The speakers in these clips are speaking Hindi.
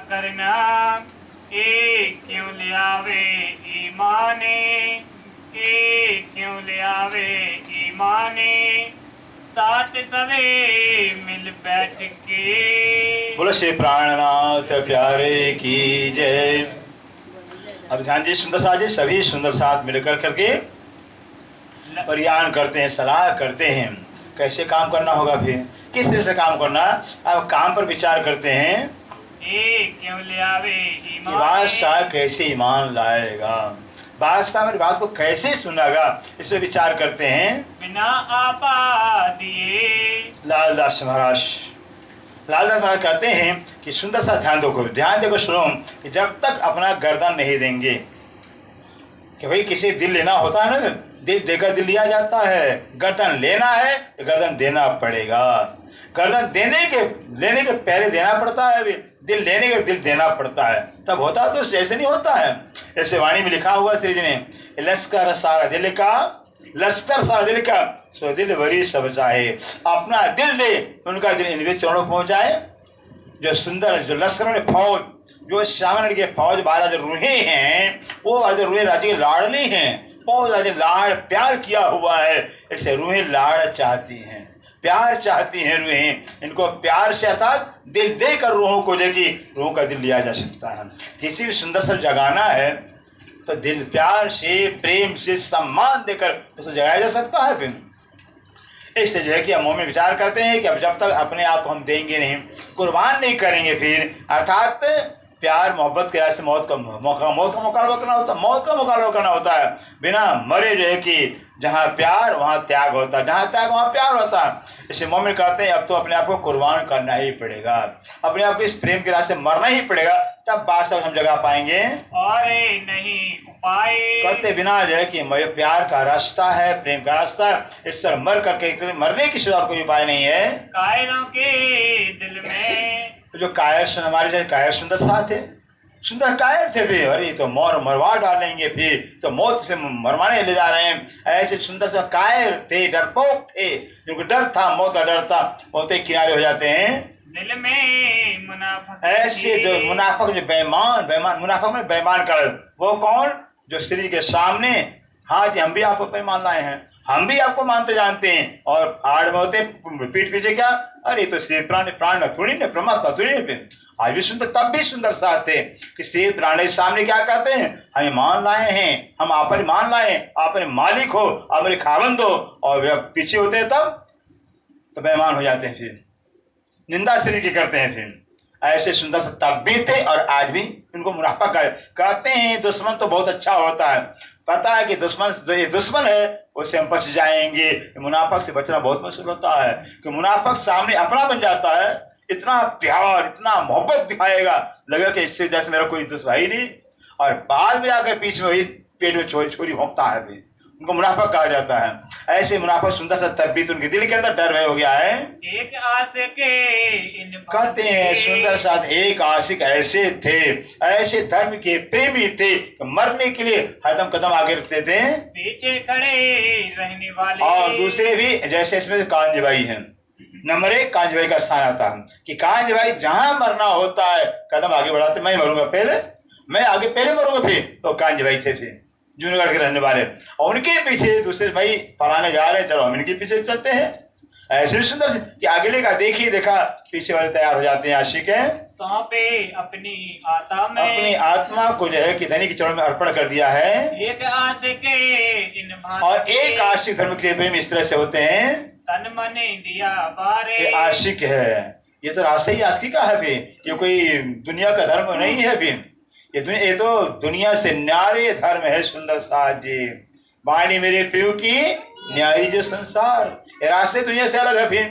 करना ए क्यों ले आवे ईमाने, ए क्यों ले आवे ईमाने, साथ सवे मिल बैठ के। बोलो श्री प्राणनाथ प्यारे की जय। अब ध्यान जी सुंदर साथ जी सभी सुंदर साथ मिलकर करके परियान करते हैं, सलाह करते हैं कैसे काम करना होगा, फिर किस तरह से काम करना। अब काम पर विचार करते हैं क्यों ले आवे ईमान, बादशाह कैसे ईमान लाएगा, बादशाह मेरी बात को कैसे सुनेगा, इस पर विचार करते हैं। बिना आपा दिए लालदास महाराज कहते हैं कि सुंदर सा ध्यान देखो सुनो कि जब तक अपना गर्दन नहीं देंगे, कि भाई किसी दिल लेना होता है ना, दिल देकर दिल लिया जाता है, गर्दन लेना है तो गर्दन देना पड़ेगा। गर्दन लेने के पहले देना पड़ता है, दिल लेने के दिल देना पड़ता है, तब होता तो ऐसे नहीं होता है। ऐसे वाणी में लिखा हुआ श्री जी ने, लश्कर सारा दिल का, लश्कर सारा दिल का, सो दिल भरी सब चाहे। अपना दिल दे उनका दिल इनके चरणों पहुंच जाए। जो सुंदर जो लश्कर में फौज, जो सामने के फौज 12 रूहे हैं, वो रूहे राजे लाडली हैं। फौज राजे लाड़ प्यार किया हुआ है, ऐसे रूहे लाड़ चाहती हैं, प्यार चाहती हैं रूहें। इनको प्यार से अर्थात दिल देकर रूहों को लेके रूहों का दिल लिया जा सकता है। किसी भी सुंदर सा जगाना है तो दिल प्यार से, प्रेम से, सम्मान देकर उसे जगाया जा सकता है। फिर इससे जो है कि हम में विचार करते हैं कि अब जब तक अपने आप को हम देंगे नहीं, कुर्बान नहीं करेंगे, फिर अर्थात प्यार मोहब्बत के रास्ते मौत का मुकाबला करना होता है। बिना मरे जो है कि जहाँ प्यार वहाँ त्याग होता है, जहाँ त्याग वहाँ प्यार होता है। इसे मोमिन कहते हैं अब तो अपने आप को कुर्बान करना ही पड़ेगा, अपने आप को इस प्रेम के रास्ते मरना ही पड़ेगा, तब बादशाह हम जगा पाएंगे। और नहीं उपाय करते बिना जो है कि प्यार का रास्ता है, प्रेम का रास्ता है, इस पर मर करके मरने की सिवा कोई उपाय नहीं है। कायरों के दिल में तो जो कायर हमारे जैसे कायर सुंदर साथ है, सुंदर कायर थे भी, अरे तो मरवा डालेंगे, फिर तो मौत से मरवाने ले जा रहे हैं। ऐसे सुंदर सा कायर थे, डरपोक थे, जिनको डर था, मौत का डर था, मौत के किनारे हो जाते हैं। दिल में मुनाफिक, ऐसे जो मुनाफिक, जो बेईमान मुनाफिक में बेईमान कर, वो कौन, जो स्त्री के सामने हाँ जी हम भी आपको बेईमान लाए हैं, हम भी आपको मानते जानते हैं, और आड़ में होते पीठ पीछे क्या, अरे तो श्री प्राण थोड़ी ने, परमात्मा थोड़ी ने। फिर आज भी सुंदर, तब भी सुंदर साथ थे कि श्री प्राण के सामने क्या कहते हैं, हम मान लाए हैं, हम आप पर मान लाए, आप मेरे मालिक हो, आप मेरे खावंद हो, और वे पीछे होते हैं तब तो बेईमान हो जाते हैं, फिर निंदा श्री की करते हैं। फिर ऐसे सुंदर से तब भी थे और आज भी उनको मुनाफिक कहते हैं। दुश्मन तो बहुत अच्छा होता है, पता है कि दुश्मन जो ये दुश्मन है उससे हम बच जाएंगे। मुनाफिक से बचना बहुत मुश्किल होता है कि मुनाफिक सामने अपना बन जाता है, इतना प्यार, इतना मोहब्बत दिखाएगा, लगेगा कि इससे जैसे मेरा कोई दुश्मन ही नहीं, और बाद में आकर पीछे में वही पेट में छोरी भोंकता है, फिर उनको मुनाफिक कहा जाता है। ऐसे मुनाफिक सुंदर सा तब भी तो उनके दिल के अंदर डर हो गया है। एक आशिक कहते हैं सुंदर साथ एक आशिक ऐसे थे, ऐसे धर्म के प्रेमी थे, मरने के लिए हरदम कदम आगे रखते थे, पीछे खड़े रहने वाले। और दूसरे भी जैसे इसमें कांज भाई हैं, नंबर 1 कांज भाई का स्थान आता है कि कांज भाई जहां मरना होता है कदम आगे बढ़ाते, मैं मरूंगा पहले, मैं आगे पहले मरूंगा। फिर तो कांज भाई थे फिर जूनागढ़ के रहने वाले, और उनके पीछे दूसरे भाई फलाने जा रहे हैं, चलो हम इनके पीछे चलते हैं। ऐसे सुंदर कि अगले का देखा पीछे वाले तैयार हो जाते हैं। आशिक है सौंपे अपनी आत्मा में, अपनी आत्मा को जो है कि धनी के चरणों में अर्पण कर दिया है। एक आशिक इन और एक आशिक धर्म के प्रेम इस तरह से होते हैं, तन मन दिया बारे। ये आशिक है, ये तो रास्ता ही आशिक का है, भी ये कोई दुनिया का धर्म नहीं है, भी ये तो दुनिया से न्यारे धर्म है। सुंदर साथ जी वाणी मेरे प्रिय की न्यारी जो संसार, ये रास्ते दुनिया से अलग है। फिर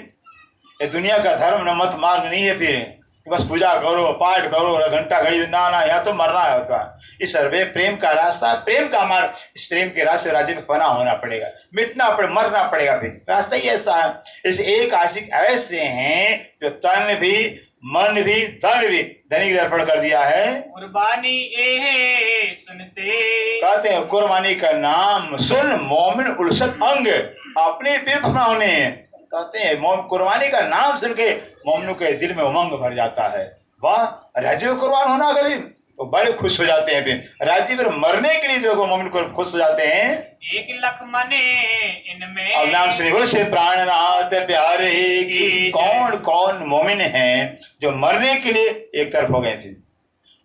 ये दुनिया का धर्म न मत मार्ग नहीं है, फिर बस पूजा करो, पाठ करो, घंटा घड़ी ना, यहाँ तो मरना होता है। इस सर्वे प्रेम का रास्ता, प्रेम का मार्ग, इस प्रेम के रास्ते राज्य में फना होना पड़ेगा, मिटना पड़े, मरना पड़ेगा। फिर रास्ता ही ऐसा है। इस एक आशिक ऐसे हैं जो तन भी, मन भी, धन भी धनी को अर्पण कर दिया है। कुर्बानी ए सुनते, कहते हैं कुर्बानी का नाम सुन मोमिन उलसत अंग, अपने फिर फना होने। कहते हैं कुर्बानी का नाम सुन के मोमिनों के दिल में उमंग भर जाता है, वाह, राज्य में कुर्बान होना कभी तो बड़े खुश हो जाते हैं। फिर राज्य पर मरने के लिए जो मोमिन को खुश हो जाते हैं। 1 लाख मने इनमें अब नाम सुनिए, बोले से प्राणनाथ प्यारे की। कौन कौन मोमिन हैं जो मरने के लिए एक तरफ हो गए थे,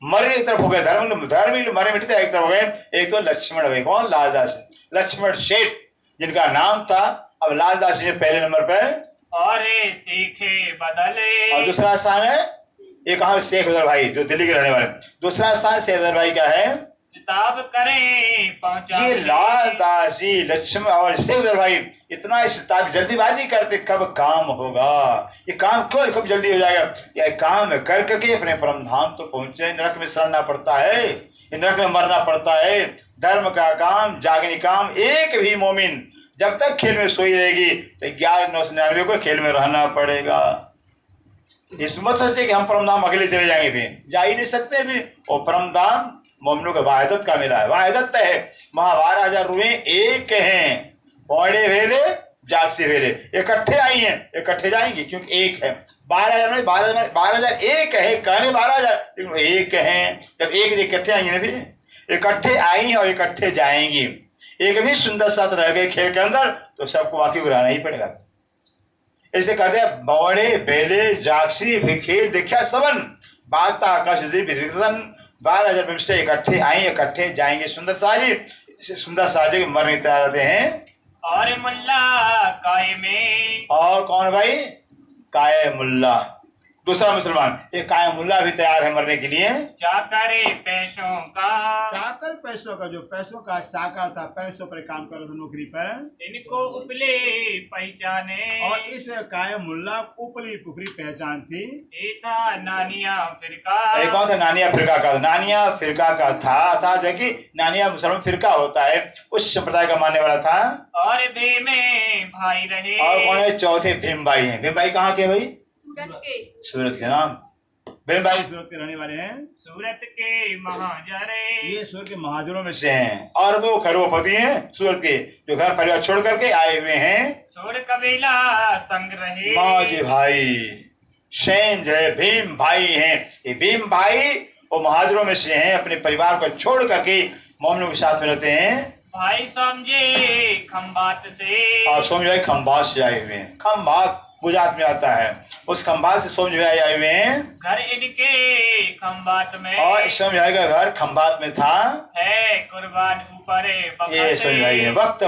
मरने एक तरफ हो गए, धर्म मरे मिटते एक तरफ हो गए। एक तो लक्ष्मण हुए, कौन? लालदास, लक्ष्मण शेठ जिनका नाम था। अब लालदास जी पहले नंबर पर, और सीखे बदले। और दूसरा स्थान है ये कहा, शेख अफजल भाई जो दिल्ली के रहने वाले। दूसरा स्थान शेख अफजल भाई क्या है? सिताब करें पहुंचा। ये लालदास जी, लक्ष्मण और शेख अफजल भाई इतना इस जल्दीबाजी करते, कब काम होगा, ये काम क्यों कब जल्दी हो जाएगा, ये काम कर करके अपने परम धाम तो पहुंचे। नरक में सड़ना पड़ता है, नरक में मरना पड़ता है। धर्म का काम, जागनी काम। एक भी मोमिन जब तक खेल में सोई रहेगी तो 11,999 को खेल में रहना पड़ेगा। इस मत सोचे कि हम परमधाम अकेले चले जाएंगे, भी जा ही नहीं सकते। भी और परमधाम मोमिनों के वाहिदत का मिला है, वाहिदत है। वहां 12,000 रूहें एक हैं, पौड़े भेले जागसी भेले, इकट्ठे आई हैं, इकट्ठे जाएंगी, क्योंकि एक है। 12,000 में 12,000 एक है, कहने 12,000 लेकिन एक हैं। जब एक इकट्ठे आएंगे ना, फिर इकट्ठे आई और इकट्ठे जाएंगी। एक भी सुंदर साथ रह गए खेल के अंदर तो सबको वाकई उड़ाना ही पड़ेगा। ऐसे कहते हैं, बौड़े बेले जागसी खेल देखा सबन, बागता आकाश 12,000 विमष्टे इकट्ठे आए, इकट्ठे जाएंगे। सुंदर साजी, सुंदर साजी के मरने तैयार रहते हैं। और मुल्ला काय में, और कौन भाई? काय मुल्ला, दूसरा मुसलमान। ये काय मुल्ला भी तैयार है मरने के लिए। चाकरे पैसों का, चाकर पैसों का, जो पैसों का चाकर था, पैसों पर काम कर रहा था, नौकरी पर। इनको उपले पहचाने। और इस कायम मुल्ला उपली पुखरी पहचान थी। ये था नानिया फिरका। ये कौन था? नानिया फिरका का, नानिया फिरका का था जो कि नानिया मुसलमान फिरका होता है, उस संप्रदाय का मानने वाला था। और बे में भाई रहे। और कौन है? चौथे भीम भाई हैं। भीम भाई कहाँ के भाई? सूरत के नाम। भीम भाई सूरत के रहने वाले हैं। सूरत के महाजरे। ये सूरत के महाजरों में से हैं, और वो खरगोपति हैं सूरत के, जो घर परिवार छोड़ करके आए हुए हैं। छोड़ कबीला संग रहे। माजी भाई सैन जो है भीम भाई हैं। ये भीम भाई वो महाजरों में से हैं, अपने परिवार को छोड़ करके मोमिनों के साथ रहते हैं। भाई समझे खम्बात से। और सोमजी भाई खम्बात से आए हुए हैं। खम्बात गुजरात में आता है, उस खम्बात से सोमजी भाई आए हुए हैं। घर इनके खम्बात में। और सोमजी भाई का घर खम्बात में था। है कुर्बान ऊपर ये सोमजी भाई है। वक्त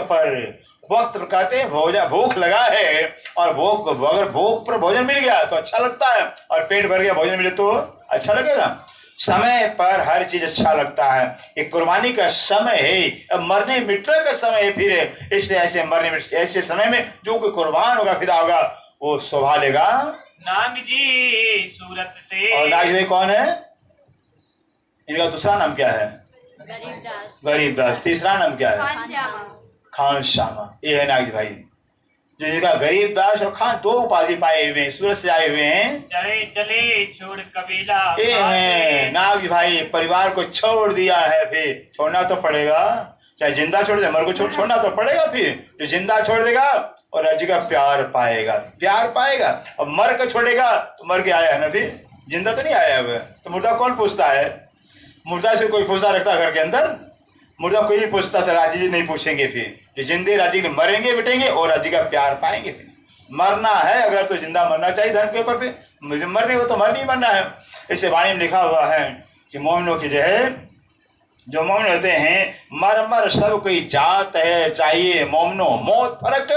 पर कहते हैं भोजन, भूख लगा है और भूख, अगर भूख पर भोजन मिल गया तो अच्छा लगता है, और पेट भर गया भोजन मिले तो अच्छा लगेगा। समय पर हर चीज अच्छा लगता है। ये कुर्बानी का समय है, अब मरने मिटने का समय है। फिर इसलिए ऐसे मरने ऐसे समय में जो कोई कुर्बान होगा, फिदा होगा, वो शोभा लेगा। नाग जी सूरत से। और नाग जी कौन है? इनका दूसरा नाम क्या है? गरीबदास। तीसरा नाम क्या है? खान श्यामा। ये है नाग जी भाई, जो जिनका गरीबदास और खान दो उपाधि पाए हुए हैं, सूरत से आए हुए हैं। चले चले छोड़ कबीला। ये है नाग जी भाई, परिवार को छोड़ दिया है, फिर छोड़ना तो पड़ेगा। चाहे जिंदा छोड़ दे, मर को छोड़ना तो पड़ेगा। फिर जो जिंदा छोड़ देगा और राज्य का प्यार पाएगा, प्यार पाएगा। और मर के छोड़ेगा तो मर के आया है ना, फिर जिंदा तो नहीं आया हुआ। तो मुर्दा कौन पूछता है? मुर्दा से कोई पूछता रखता घर के अंदर? मुर्दा कोई नहीं पूछता था, राजी जी नहीं पूछेंगे। फिर जो जिंदे राजी मरेंगे बिटेंगे और राजी का प्यार पाएंगे। फिर मरना है अगर तो जिंदा मरना चाहिए धर्म के ऊपर। फिर मुझे मरने वो तो मर नहीं मरना है। इसे वाणी में लिखा हुआ है कि मोमिनों की जो है, जो मोमिन होते हैं, मर मर सब कोई जात है चाहिए मोमिनो मौत फर्क।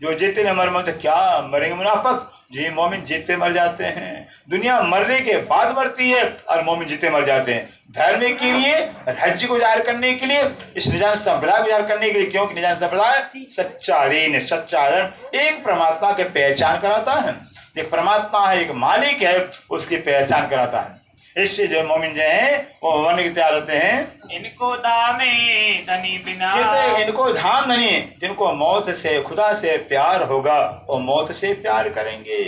जो जीते न मर मत क्या मरेंगे मुनाफिक। जी मोमिन जीते मर जाते हैं, दुनिया मरने के बाद मरती है, और मोमिन जीते मर जाते हैं। धर्म के लिए, राज्य को जाहिर करने के लिए, इस निजान संप्रदाय को जाहिर करने के लिए। क्योंकि निजान संप्रदाय सच्चा दीन, सच्चा धर्म एक परमात्मा के पहचान कराता है। एक परमात्मा है, एक मालिक है, उसकी पहचान कराता है। इससे जो मोमिन जो है वो बनने के तैयार होते हैं। इनको दामे धनी बिना। इनको धाम धनी, जिनको मौत से, खुदा से प्यार होगा, वो मौत से प्यार करेंगे।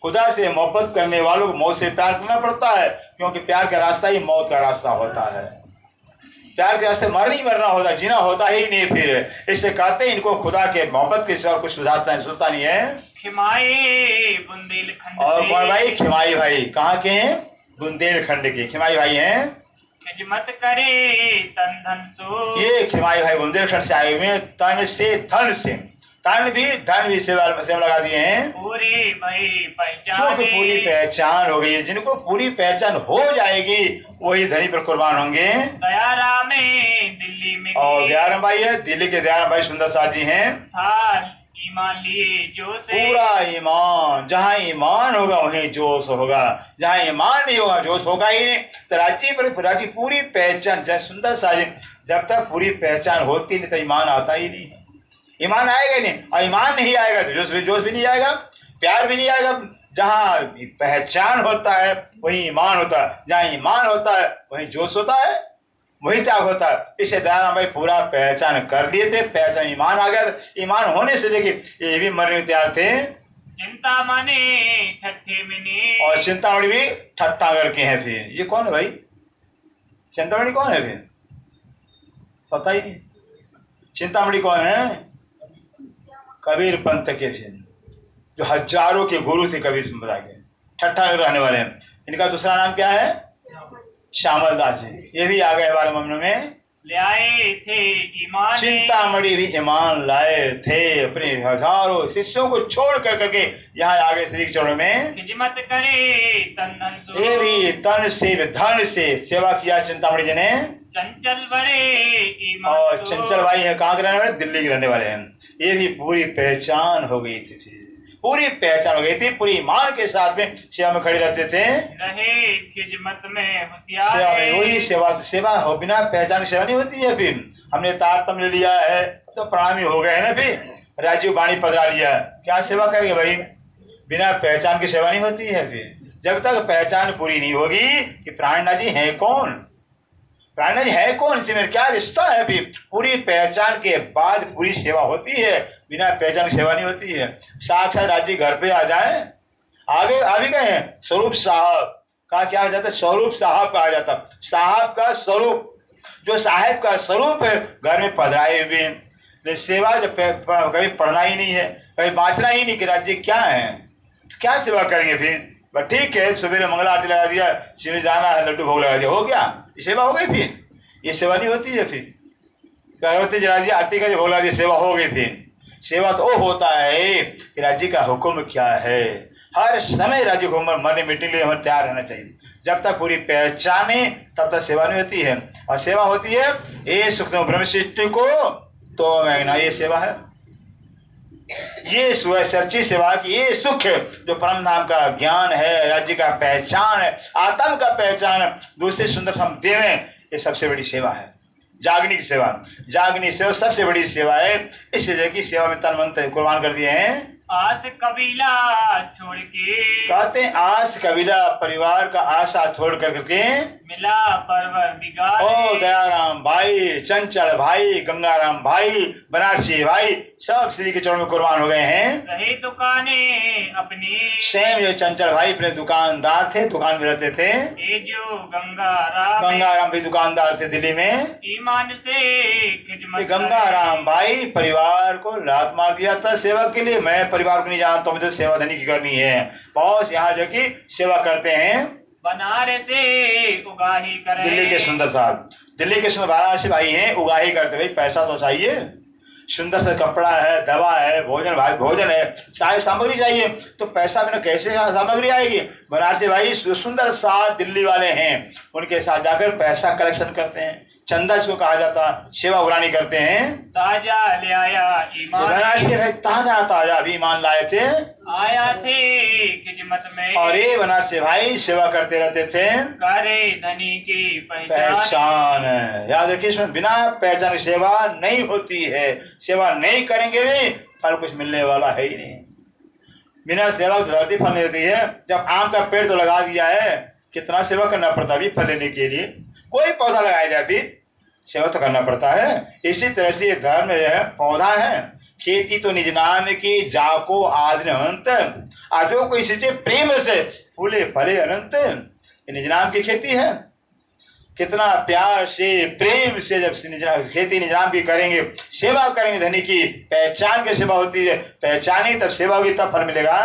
खुदा से मोहब्बत करने वालों को मौत से प्यार करना पड़ता है, क्योंकि प्यार का रास्ता ही मौत का रास्ता होता है। प्यार के रास्ते मरना होता, जीना होता ही नहीं। फिर इससे कहते हैं इनको खुदा के मोहब्बत के सिवा कुछ सुझाता नहीं है। खिमाए बुंदेलखंड। और कौन भाई? खिमाई भाई कहाँ के हैं? बुंदेलखंड के खिमाई भाई हैं। खिजमत करे तन धन सो। ये खिमाई भाई बुंदेलखंड से आए हुए हैं, तन से धन से, धन भी सेवा लगा दिए हैं। पूरी भई जो पहचान। कि पूरी पहचान हो गई है, जिनको पूरी पहचान हो जाएगी वही धनी पर कुर्बान होंगे। दयाराम दिल्ली में और दयाराम भाई है, दिल्ली के दयाराम भाई सुंदर साथ जी हैं। था ईमान लिए जो से। पूरा ईमान, जहाँ ईमान होगा वहीं जोश होगा, जहाँ ईमान नहीं होगा जोश होगा ही नहीं। तो राज्य पूरी पहचान, जय सुंदर साथ जी, जब तक पूरी पहचान होती नहीं तो ईमान आता ही नहीं। ईमान आएगा ही नहीं, और ईमान नहीं आएगा तो जोश भी नहीं आएगा, प्यार भी नहीं आएगा। जहाँ पहचान होता है वहीं ईमान होता है, जहाँ ईमान होता है वहीं जोश होता है, वही त्याग होता है। इसे दयाराम भाई पूरा पहचान कर लिए थे, पहचान ईमान आ गया। ईमान होने से लेके ये भी मरने में तैयार थे। चिंता माने ठट्ठे मिनी। और चिंतामणि भी ठट्ठा करके हैं। फिर ये कौन है भाई, चिंतामणि कौन है? फिर पता ही नहीं चिंतामणि कौन है। कबीर पंथ के फिर जो हजारों के गुरु थे कबीर संप्रदाय के, ठट्ठा रहने वाले हैं। इनका दूसरा नाम क्या है? श्यामल दास जी। ये भी आ गए 12 महीनों में। ले आए थे ईमान। चिंतामणि भी ईमान लाए थे, अपने हजारों शिष्यों को छोड़ कर करके यहाँ आ गए श्री के चरणों में। खिजमत करे तन धन सो। ये भी तन से धन से सेवा किया चिंतामणि जी ने। चंचल बड़े ईमान और सो। चंचल भाई है, कहाँ के रहने वाले? दिल्ली के रहने वाले हैं। ये भी पूरी पहचान हो गई थी, पूरी पहचान हो गई थी, पूरी ईमान के साथ में सेवा में खड़े रहते थे। रहे खिजमत में होशियार। सेवा में वही सेवा हो, बिना पहचान सेवा नहीं होती है। फिर हमने तारतम्य लिया है तो प्रणामी हो गए है ना। फिर राजीव बाणी पधरा लिया, क्या सेवा करेंगे भाई? बिना पहचान की सेवा नहीं होती है। फिर जब तक पहचान पूरी नहीं होगी कि प्राणनाथ जी है कौन, प्राणनाथ जी है कौन, इससे मेरा क्या रिश्ता है। फिर पूरी पहचान के बाद पूरी सेवा होती है, बिना पहचान की सेवा नहीं होती है। साक्षात राज्य घर पे आ जाए, आगे आ भी गए हैं। स्वरूप साहब का क्या हो जाता है? स्वरूप साहब कहा जाता है। साहब का स्वरूप, जो साहब का स्वरूप है, घर में पधराए हुए हैं। सेवा जब कभी पढ़ना ही नहीं है, कभी बाँचना ही नहीं कि राज्य क्या है, क्या सेवा करेंगे फिर? बस ठीक है, सुबह मंगल आरती लगा दिया, शिव जाना है, लड्डू भोग लगा दिया, हो गया, ये सेवा हो गई। फिर ये सेवा नहीं होती है। फिर गर्भवती जला दिया, आरती का भोग लगा दिया, सेवा हो गई। फिर सेवा तो वो होता है कि राज्य का हुक्म क्या है। हर समय राज्य को मरने मिटने के लिए हमें तैयार रहना चाहिए। जब तक पूरी पहचाने तब तक सेवा नहीं होती है। और सेवा होती है ये सुखदेव ब्रह्म सृष्टि को तो मैंने, ये सेवा है, ये सच्ची सेवा की ये सुख है, जो परम धाम का ज्ञान है, राज्य का पहचान है, आत्म का पहचान है, दूसरे सुंदर हम देवें, ये सबसे बड़ी सेवा है। जागने की सेवा, जागनी सेवा सबसे बड़ी सेवा है। इसलिए की सेवा में तन मन कुर्बान कर दिए हैं। आस कबीला छोड़ के। कहते हैं आस कबीला, परिवार का आशा छोड़ करके मिला परवर दिगार। ओ दयाराम भाई, चंचल भाई, गंगाराम भाई, बनारसी भाई, सब श्री के चरणों में कुर्बान हो गए हैं। रहे दुकानें अपनी। सेम ये चंचल भाई अपने दुकानदार थे, दुकान में रहते थे। ये जो गंगाराम भी दुकानदार थे दिल्ली में। ईमान से खिदमत। गंगाराम भाई परिवार को लात मार दिया था सेवा के लिए। मैं परिवार को नहीं जानता, मुझे सेवा धनी की करनी है। बॉस यहाँ जो की सेवा करते हैं। बनारस से उगाही करे। दिल्ली के सुंदर साहब, दिल्ली के सुंदर वाराणसी भाई हैं, उगाही करते। भाई पैसा तो चाहिए, सुंदर सा कपड़ा है, दवा है, भोजन भाई भोजन है, सारी सामग्री चाहिए। तो पैसा बिना कैसे सामग्री आएगी? बनारसी भाई सुंदर सा दिल्ली वाले हैं, उनके साथ जाकर पैसा कलेक्शन करते हैं। चंदा इसको कहा जाता, सेवा उड़ानी करते हैं। ताजा ले आया ईमान। बनारसी भाई ताजा ताजा भी ईमान लाए थे, आया थे खिदमत में। और ये बनारसी भाई सेवा करते रहते थे। करे धनी की पहचान है, याद रखिए, इसमें बिना पहचान की सेवा नहीं होती है। सेवा नहीं करेंगे भी फल कुछ मिलने वाला है ही नहीं। बिना सेवा की धरती फल नहीं होती है। जब आम का पेड़ तो लगा दिया है, कितना सेवा करना पड़ता है फल लेने के लिए। कोई पौधा लगाया जाए भी सेवा तो करना पड़ता है। इसी तरह से धर्म जो है पौधा है। खेती तो निज नाम की जाको आदि अनंत, आजो को इसी प्रेम से फूले फले अनंत, ये निज नाम की खेती है। कितना प्यार से प्रेम से जब खेती निज नाम की करेंगे, सेवा करेंगे, धनी की पहचान की सेवा होती है। पहचानी तब सेवा होगी, तब फल मिलेगा।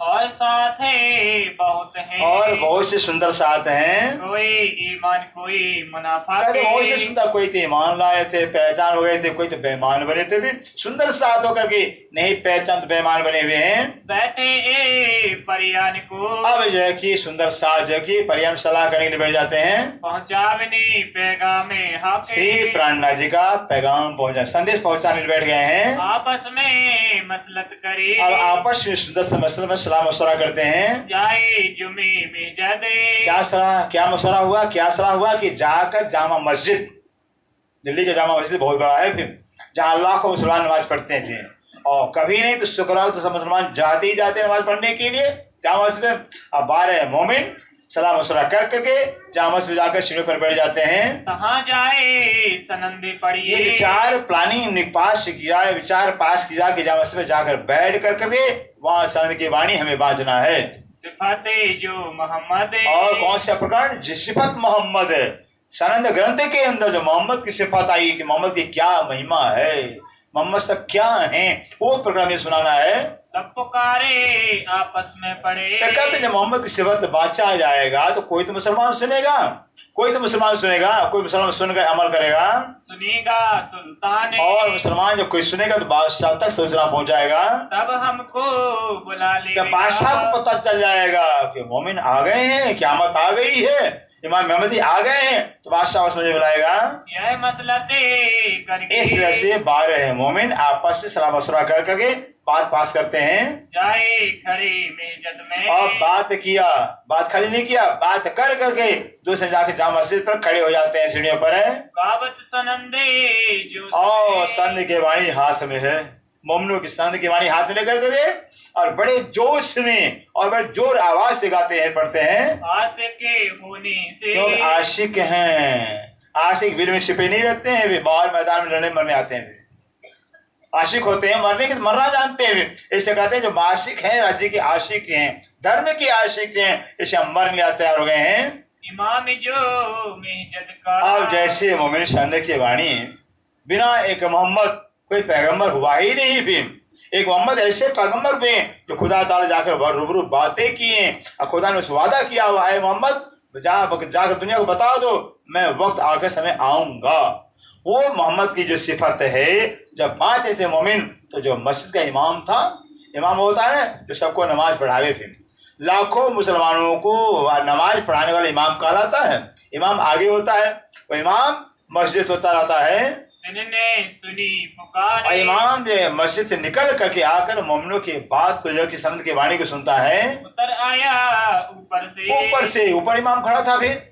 और साथ है बहुत हैं, और बहुत से सुंदर साथ हैं। कोई ईमान कोई मुनाफा कहते बहुत से के, सुंदर, कोई तो ईमान लाए थे, पहचान हो गए थे, कोई तो बेईमान बने थे भी। सुंदर साथ होकर के नहीं पहचान तो बेईमान बने हुए हैं। बैठे ए परियान को, अब जो है कि सुंदर साथ जो है कि परियान सलाह करने के लिए बैठ जाते हैं। पहुंचावनी पैगामे हाके, श्री प्राणनाथ जी का पैगाम पहुंचा, संदेश पहुंचाने बैठ गए हैं। आपस में मसलत करी, अब आपस में सुंदर से मसले में सलाह मशवरा करते हैं। जाए जुमे में जदे, क्या मशवरा हुआ, क्या सलाह हुआ कि जाकर जामा मस्जिद, दिल्ली का जामा मस्जिद बहुत बड़ा है, फिर जहाँ लाखों मुसलमान नमाज पढ़ते थे, और कभी नहीं तो शुक्रवार तो सब मुसलमान जाते ही जाते नमाज पढ़ने के लिए जामा मस्जिद में। अब 12 मोमिन सलाह मशवरा कर करके जामा मस्जिद जाकर सीढ़ियों पर बैठ जाते हैं। तहाँ जाए सनंदे पढ़िए, ये विचार प्लानिंग पास किया, विचार पास किया कि जामा मस्जिद में जाकर बैठ कर करके वहाँ सनद की वाणी हमें बाजना है। सिफाते जो मोहम्मद, और कौन सा प्रकरण, सिफत मोहम्मद है। सनद ग्रंथ के अंदर जो मोहम्मद की सिफत आई कि मोहम्मद की क्या महिमा है, मोहम्मद सब क्या है, वो प्रकरण में सुनाना है। तब पुकारे आपस में पड़े, तो कहते हैं जब मोहम्मद की सिफत बाचा जाएगा तो कोई तो मुसलमान सुनेगा, कोई तो मुसलमान सुनेगा, कोई मुसलमान सुनकर अमल करेगा, सुनेगा सुल्तान, और मुसलमान जब कोई सुनेगा तो बादशाह तक सूचना पहुंचाएगा। तब हमको बुला ले, क्या बादशाह को पता चल जाएगा कि मोमिन आ गए हैं, क़यामत आ गई है, इमाम महमदी आ गए हैं, तो बादशाह उस मुझे बुलाएगा। यह मसलते करके, इस तरह से 12 मोमिन आपस में सलाह मशवरा कर करके बात पास करते हैं। जाए खड़े मेजद में, और बात किया, बात खाली नहीं किया, बात कर करके दूसरे जाके जामा मस्जिद पर खड़े हो जाते हैं सीढ़ियों पर है। गावत सनंदे जो और संद के वाणी हाथ में है, मोमनों की संद की वाणी हाथ में लेकर के और बड़े जोश में और बड़े जोर आवाज से गाते हैं, पढ़ते हैं। आशिके होने से, जो आशिक हैं, आशिक वीर में छिपे नहीं रहते हैं, वे बाहर मैदान में लड़ने मरने आते हैं। आशिक होते हैं, मरने के मरना जानते हैं, इसे कहते हैं जो आशिक हैं, राज्य के आशिक हैं, धर्म के आशिक हैं, इसे हम मरने लिए तैयार हो गए हैं। इमाम जो मेजद का, अब जैसे मोमिन संद की वाणी, बिना एक मोहम्मद कोई पैगंबर हुआ ही नहीं, भी एक मोहम्मद ऐसे पैगंबर भी जो खुदा ताला जाकर रूबरू बातें किए, और खुदा ने वादा किया हुआ है मोहम्मद जाकर दुनिया को बता दो मैं वक्त आकर समय आऊंगा। वो मोहम्मद की जो सिफत है, जब बात थे मोमिन तो जो मस्जिद का इमाम था, इमाम होता है जो सबको नमाज पढ़ावे, फिर लाखों मुसलमानों को नमाज पढ़ाने वाला इमाम कहलाता है। इमाम आगे होता है, वो इमाम मस्जिद होता रहता है। तिन्ने सुनी और पुकार, इमाम जो मस्जिद से निकल करके आकर मोमिनों की बात को जो कि संत की वाणी को सुनता है। उतर आया ऊपर से, ऊपर इमाम खड़ा था, फिर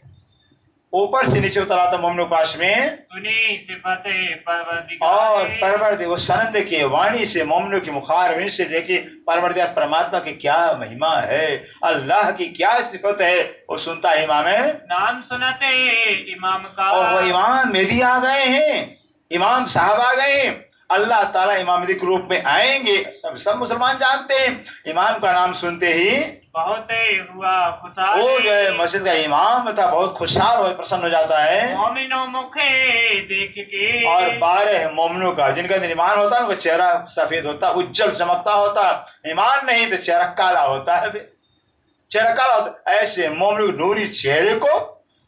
ऊपर से नीचे उतर आता मोमिनों के पास में। सुनी सिफते परवरदिगार, और परवरदिगार वो सनद के वाणी से मोमिनों की मुखारबिन से देखिए परवरदिगार परमात्मा की क्या महिमा है, अल्लाह की क्या सिफत है, वो सुनता है इमाम है। नाम सुनते इमाम का, और वो इमाम मेहदी आ गए हैं, इमाम साहब आ गए हैं, अल्लाह ताला इमाम मेहदी के रूप में आएंगे, सब मुसलमान जानते हैं। इमाम का नाम सुनते ही बहुत हुआ खुशहाल, वो जो है मस्जिद का इमाम था बहुत खुशहाल हो प्रसन्न हो जाता है। मोमिनो मुखे देख के, और 12 मोमिनों का जिनका ईमान होता है उनका चेहरा सफेद होता, उज्जवल चमकता होता, ईमान नहीं तो चेहरा काला होता है, चेहरा काला होता। ऐसे मोमिनों के नूरी चेहरे को,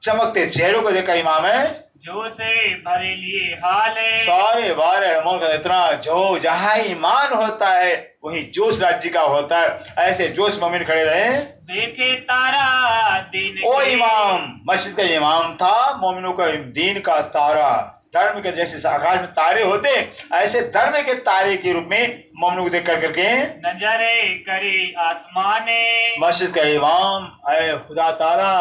चमकते चेहरों को देखकर इमाम है जो से भरे लिए हाल है, सारे 12 मोमिन का इतना जो जहाँ ईमान होता है वही जोश राज्य का होता है। ऐसे जोश मोमिन खड़े रहे, देखे तारा दिन वो के, इमाम मस्जिद का इमाम था, मोमिनों का दीन का तारा, धर्म के जैसे आकाश में तारे होते ऐसे धर्म के तारे के रूप में मोमिनों को देख कर करके नजरे करे आसमाने, मस्जिद का इमाम ऐ खुदा ताला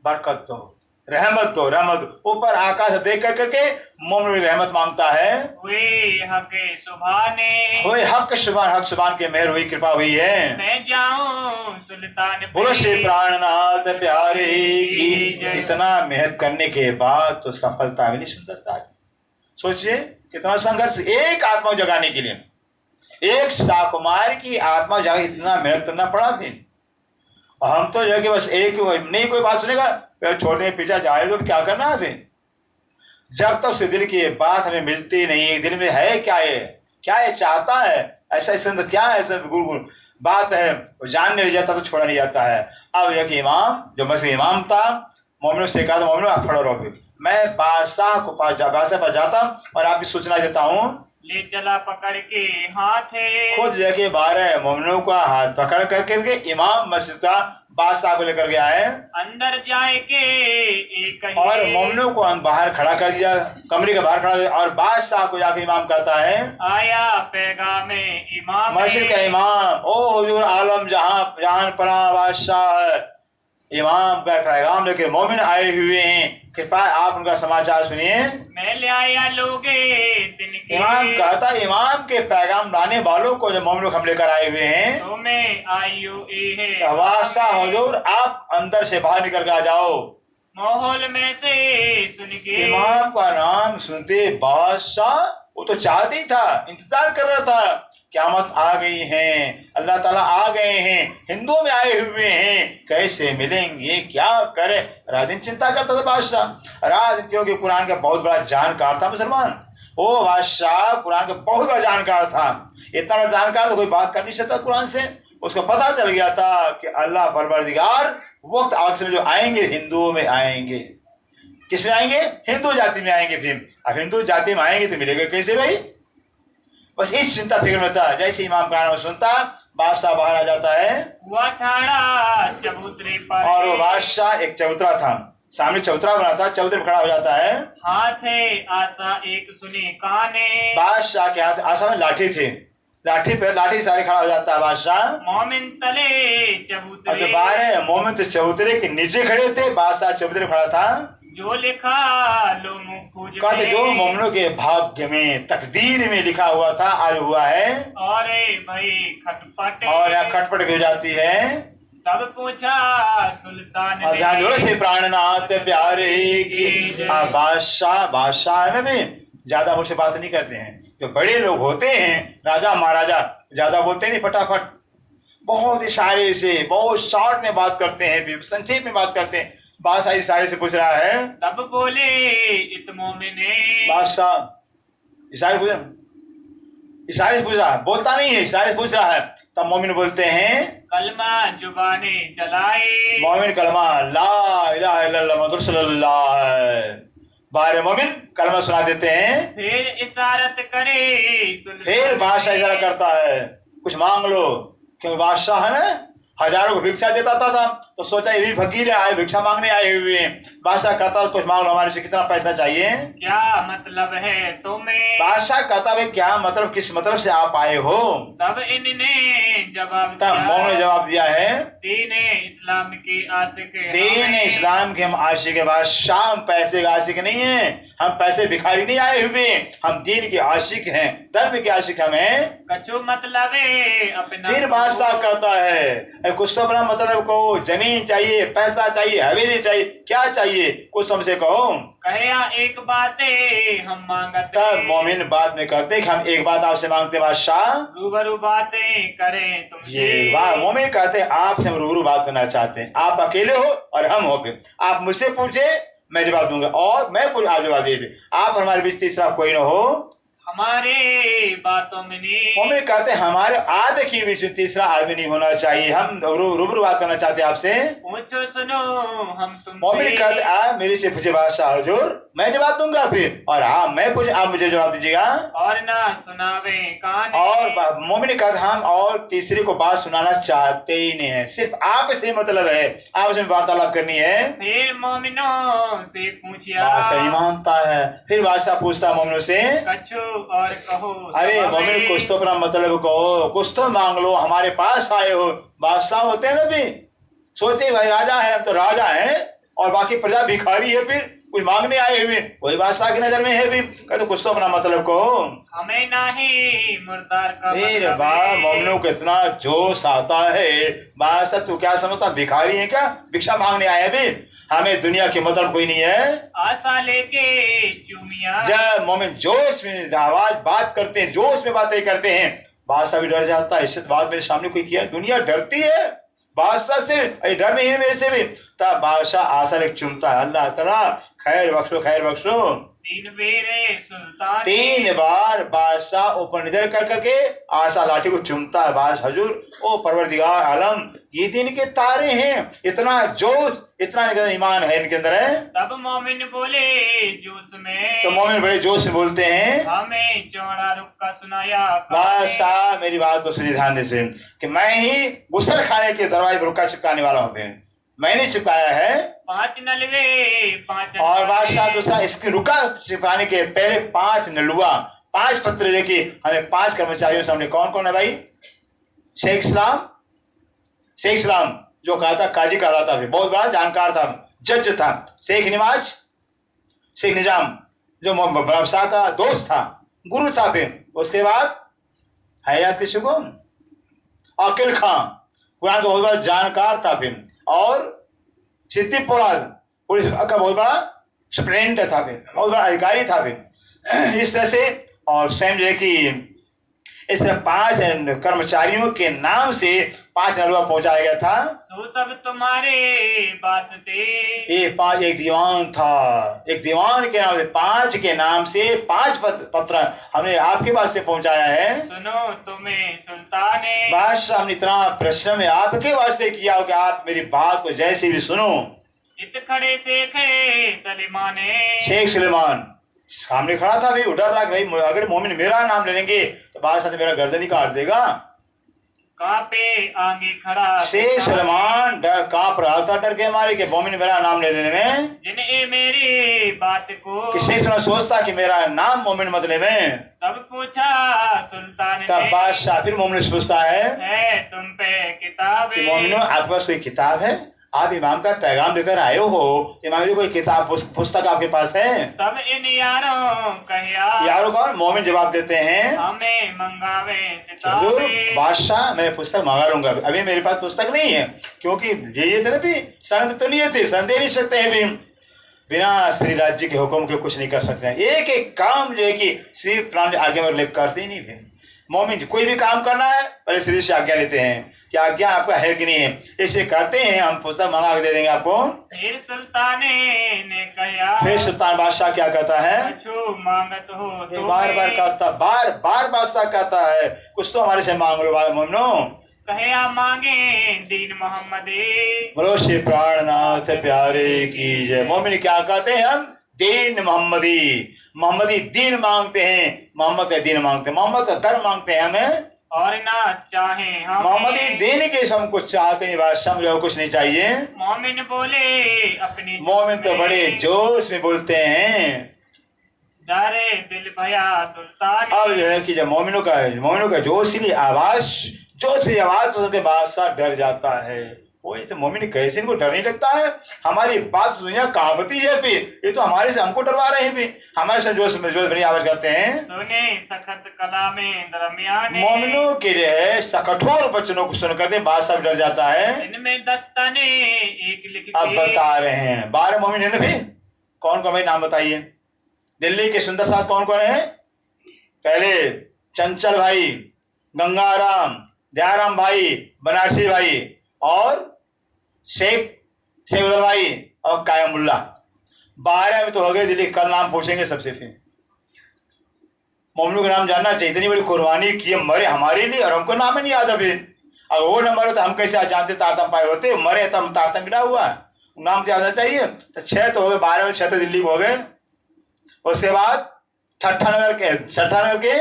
बरकत दो, रहमत दो, रहमत ऊपर आकाश देख कर करके मोमिन रहमत मांगता है। हुए हके सुभाने, हुए हक सुबान के मेहर हुई, कृपा हुई है। मैं जाऊं सुल्तान बोलो श्री प्राणनाथ प्यारे की जय। इतना मेहनत करने के बाद तो सफलता मिली। सुंदर सा सोचिए कितना संघर्ष एक आत्मा जगाने के लिए, एक साकुमार की आत्मा जगा इतना मेहनत करना पड़ा। फिर हम तो जो है कि बस एक नहीं कोई बात सुनेगा छोड़ देंगे, पीछा जाए तो क्या करना है। फिर जब तक से दिल की बात हमें मिलती नहीं, दिल में है क्या, ये क्या ये चाहता है, ऐसा इसके अंदर क्या है, ऐसा गुरु बात है वो जान नहीं जाता तो छोड़ा नहीं जाता है। अब एक इमाम जो मसीह इमाम था, मोमिनों से कहा, मोमिनों आप खड़े रहोगे, मैं बादशाह पर जाता और आपकी सूचना देता हूँ। ले चला पकड़ के हाथे, खुद जाके 12 मोमिनों का हाथ पकड़ करके इमाम मस्जिद का बादशाह को लेकर गया है अंदर जाए के एक ही, और मोमिनों को बाहर खड़ा कर दिया, कमरे के बाहर खड़ा दिया और बादशाह को जाके इमाम कहता है, आया पैगाम इमाम, मस्जिद का इमाम, ओ हुजूर आलम जहान पनाह बादशाह, इमाम का पैगाम लेकर मोमिन आए हुए हैं, कृपया आप उनका समाचार सुनिए। मैं ले आया लोगे दिन के, इमाम कहता इमाम के पैगाम लाने वालों को जो मोमिन हम लेकर आए हुए हैं, तो मैं आयु है वास्ता हुजूर आप अंदर से बाहर निकल कर आ जाओ। माहौल में से सुन के, इमाम का नाम सुनते बादशाह वो तो चाहते ही था, इंतजार कर रहा था, क़यामत आ गई है, अल्लाह ताला आ गए हैं, हिंदुओं में आए हुए हैं, कैसे मिलेंगे, क्या करे, रात दिन चिंता करता था बादशाह। रात क्योंकि कुरान का बहुत बड़ा जानकार था मुसलमान, वो बादशाह कुरान का बहुत बड़ा जानकार था, इतना बड़ा जानकार तो कोई बात कर नहीं सकता कुरान से। उसको पता चल गया था कि अल्लाह परवरदिगार वक्त आखिर में जो आएंगे हिंदुओं में आएंगे। किस में आएंगे? हिंदू जाति में आएंगे। फिर अब हिंदू जाति में आएंगे तो मिलेगा कैसे भाई? बस इस चिंता फिक्र में था। जैसे इमाम का नाम सुनता बादशाह बाहर आ जाता है, हुआ ठाड़ा चबूतरे पर, और वो बादशाह एक चबूतरा था, सामने चबूतरा बना था, चबूतरे में खड़ा हो जाता है। हाथे आशा एक सुने काने, बादशाह के हाथ आशा में लाठी थे, लाठी पे लाठी सारे खड़ा हो जाता है बादशाह। मोमिन तले अब चबूतरे, जो 12 मोमिन तो चबूतरे के नीचे खड़े थे, बादशाह चबूतरे खड़ा था। जो लिखा लो मुखुज कहते जो मोमिनों के भाग्य में तकदीर में लिखा हुआ था आज हुआ है, और भाई खटपट, और यहाँ खटपट भी हो जाती है। तब पूछा सुल्तान और ध्यान दो से प्राणनाथ प्यारे की। जय। बादशाह है ना भी ज्यादा मुझसे बात नहीं करते हैं, जो बड़े लोग होते हैं राजा महाराजा ज्यादा बोलते नहीं, फटाफट बहुत इशारे से बहुत शॉर्ट में बात करते हैं, संक्षेप में बात करते हैं। बादशाह इशारे से पूछ रहा है, तब बोले इत मोमिने, बादशाह इशारे से पूछ रहा है, बोलता नहीं है, इशारे से पूछ रहा है। तब मोमिन बोलते हैं, कलमा जुबाने जलाए, मोमिन कलमा ला इलाहा इल्लल्लाह मुहम्मद रसूलुल्लाह, 12 मोमिन कलमा सुना देते हैं। फिर इशारत करे सुल्तान, फिर बादशाह इशारा करता है कुछ मांग लो, क्योंकि बादशाह है ना हजारों को भिक्षा देता था, तो सोचा ये भी फकीर आए भिक्षा मांगने आए हुए हैं। बादशाह कहता कुछ मांग लो, हमारे से कितना पैसा चाहिए? क्या मतलब है तुम्हें? बादशाह कहता भाई क्या मतलब, किस मतलब से आप आए हो? तब इन्होंने जवाब तब दिया, मोमिन ने जवाब दिया है, दीन इस्लाम के आशिक दीन हमें। इस्लाम के हम आशिक के बादशाह, हम पैसे के आशिक नहीं है, हम पैसे भिखारी नहीं आए हुए, हम दीन के आशिक हैं, धर्म के आशिक हम हैं। कछु मतलब है अपना, फिर बादशाह कहता है कुछ तो अपना मतलब कहो, जमीन चाहिए, पैसा चाहिए, हवेली चाहिए, क्या चाहिए कुछ हमसे कहो। कहया एक बात हम मांगते, तब मोमिन बाद में कहते हैं कि हम एक बात आपसे मांगते बादशाह। रूबरू बातें करें तुमसे, ये बात मोमिन कहते हैं आपसे हम रूबरू बात करना चाहते हैं, आप अकेले हो और हम हो, फिर आप मुझसे पूछे मैं जवाब दूंगा, और मैं पूछ आप जवाब दे, आप हमारे बीच तीसरा कोई ना हो। हमारे बातों में नहीं, मोमिन कहते हैं हमारे आधे के बीच में तीसरा आदमी नहीं होना चाहिए, हम रूबरू बात करना चाहते हैं आपसे। पूछो सुनो हम तुम, मोमिन कहते आप मेरे से पूछे बादशाह हुजूर, मैं जवाब दूंगा फिर, और आप मैं पूछ आप मुझे जवाब दीजिएगा। और ना सुनावे कान, और मोमिन कहते हम और तीसरे को बात सुनाना चाहते ही नहीं है, सिर्फ आप से मतलब है, आपसे वार्तालाप करनी है। फिर मोमिनों से पूछिया, बादशाह नहीं मानता है। फिर बादशाह पूछता मोमिनों से, कछु और कहो, अरे मोमिन कुछ तो अपना मतलब कहो, कुछ तो मांग लो, हमारे पास आए हो। बादशाह होते हैं ना भी सोचे भाई राजा है, हम तो राजा हैं और बाकी प्रजा भिखारी है, फिर कुछ मांगने आए हुए, वही बादशाह की नजर में है भी, कहते कुछ तो अपना मतलब कहो। हमें नहीं मुर्दार का मेरे बाप मोमिनों को इतना जोश आता है, बादशाह तू क्या समझता भिखारी है क्या, भिक्षा मांगने आए भी, हमें दुनिया के मतलब कोई नहीं है। आशा लेके चूमिया, जब मोमिन जोश में आवाज बात करते हैं, जोश में बातें करते हैं, बादशाह भी डर जाता है, इससे बात मेरे सामने कोई किया, दुनिया डरती है बादशाह से, अरे डर नहीं है मेरे से भी। तब बादशाह आशा लेके चुमता है, अल्लाह ताला खैर बख्शो खैर बख्शो। तीन बेरे सुल्तान 3 बार बादशाह ऊपर नजर कर करके आशा लाठी को चूमता है। बादशाह हजूर, ओ परवरदिगार आलम, ये दिन के तारे हैं, इतना जोश, इतना ईमान है इनके अंदर है। तब मोमिन बोले जोश में, तो मोमिन बड़े जोश से बोलते हैं, हमें चौड़ा रुक्का सुनाया बादशाह मेरी बात को सुनिए ध्यान से, कि मैं ही गुसल खाने के दरवाजे पर रुक्का चिपकाने वाला हूँ, मैंने चिपकाया है। 5 नलवे 5 और बादशाह दूसरा, इसके रुका चिपकाने के पहले 5 नलुआ 5 पत्र लेके हमें 5 कर्मचारियों सामने, कौन कौन है भाई? शेख इस्लाम जो कहा था काजी कहा था, बहुत बड़ा जानकार था, जज था। शेख निजाम जो बादशाह का दोस्त था, गुरु था। फिर उसके बाद हयात किसी को, अकील खां कुरान का बहुत बड़ा जानकार था। फिर और सिद्दीक पोलाद पुलिस का बहुत बड़ा सुप्रिंटेंडेंट था, फिर बहुत बड़ा अधिकारी था। फिर इस तरह से, और स्वयं जो है कि इस तरह 5 कर्मचारियों के नाम से 5 नलवा पहुंचाया गया था। सो सब तुम्हारे वास्ते, ये 5 एक दीवान था, एक दीवान के नाम से 5 के नाम से 5 पत्र हमने आपके पास से पहुंचाया है। सुनो तुम्हें सुल्ताने, बादशाह हमने इतना परिश्रम आपके वास्ते किया हो कि आप मेरी बात को जैसे भी सुनो। इत खड़े शेख सलीमाने, शेख सुलेमान सामने खड़ा था, भाई डर रहा कि भाई अगर मोमिन मेरा नाम ले लेंगे तो बादशाह मेरा गर्दन ही काट देगा। कापे आगे खड़ा शेख सुलेमान डर कांप रहा था, डर के मारे कि मोमिन मेरा नाम ले लेने में, जिन्हें मेरी बात को, कि शेख सुलेमान सोचता कि मेरा नाम मोमिन मत ले में। तब पूछा सुल्तान तब ने, बादशाह फिर मोमिन से पूछता है तुम पे किताब कि मोमिनो आपके पास कोई किताब है? आप इमाम का पैगाम लेकर आए हो, इमाम की कोई किताब पुस्तक आपके पास है? तब इन यारों कहिया, यारों कौन? मोमिन जवाब देते हैं, हमें मंगावे हुजूर सिताबे, बादशाह मैं पुस्तक मंगा लूंगा, अभी मेरे पास पुस्तक नहीं है, क्योंकि ये थे ना भी सनद तो नहीं थे, सनद दे नहीं सकते हैं भी, बिना श्री राज्य के हुक्म के कुछ नहीं कर सकते हैं। एक एक काम जो है कि श्री प्राण आगे में करते ही नहीं थे। मोमिन कोई भी काम करना है पहले श्री से आज्ञा लेते हैं कि आज्ञा आपका है कि नहीं है, इसे कहते हैं हम पुस्तक मंगा के दे देंगे आपको। फिर सुल्ताने ने कहा, फिर सुल्तान बादशाह क्या कहता है? कुछ मांगत हो तो बार बार कहता, बार बार बादशाह कहता है कुछ तो हमारे से मांग लो मोमिनो। कहे मांगे दीन मोहम्मदी, बोलो श्री प्राणनाथ प्यारे की जय। मोमिन क्या कहते हैं? हम दीन मोहम्मदी दीन मांगते हैं, मोहम्मद का दीन मांगते हैं, मोहम्मद का धर्म मांगते हैं हमें, और ना चाहे हम मोहम्मदी दीन के हम कुछ चाहते नहीं, बादशाह मुझे कुछ नहीं चाहिए। मोमिन बोले अपनी, मोमिन तो बड़े जोश में बोलते हैं, डरे दिल भया सुल्तान। अब जो है कि जब मोमिनों का जोशीली आवाज सुन के बादशाह डर जाता है। वो तो मोमिन कैसे इनको डर नहीं लगता है? हमारी बात दुनिया कहावती है भी, ये तो हमारे से हमको डरवा रहे हैं भी, हमारे से जोश बड़ी आवाज करते हैं। सुने सखत कला में दरमियाने, मोमिनों के जो है कठोर वचनों को सुनकर के बादशाह डर जाता है। इनमें दस्ताने एक लिख अब के, बता रहे हैं 12 मोमिन है ना भाई, कौन कौन भाई नाम बताइए? दिल्ली के सुंदर साथ कौन कौन है? पहले चंचल भाई, गंगाराम, दयाराम भाई, बनारसी भाई, और शेख उदल भाई और कायमुल्ला। 12 में तो हो गए दिल्ली। कल नाम पूछेंगे सबसे। फिर मोमिनों का नाम जानना चाहिए, इतनी बड़ी कुर्बानी की मरे हमारे लिए और हमको नाम ही नहीं याद। अभी अगर वो न मरे तो हम कैसे आज जानते तारतम पाए होते? मरे तब तारतम मिला हुआ, नाम तो याद चाहिए। तो 6 तो हो गए, 12 में 6 तो दिल्ली में हो गए। उसके बाद छठानगर के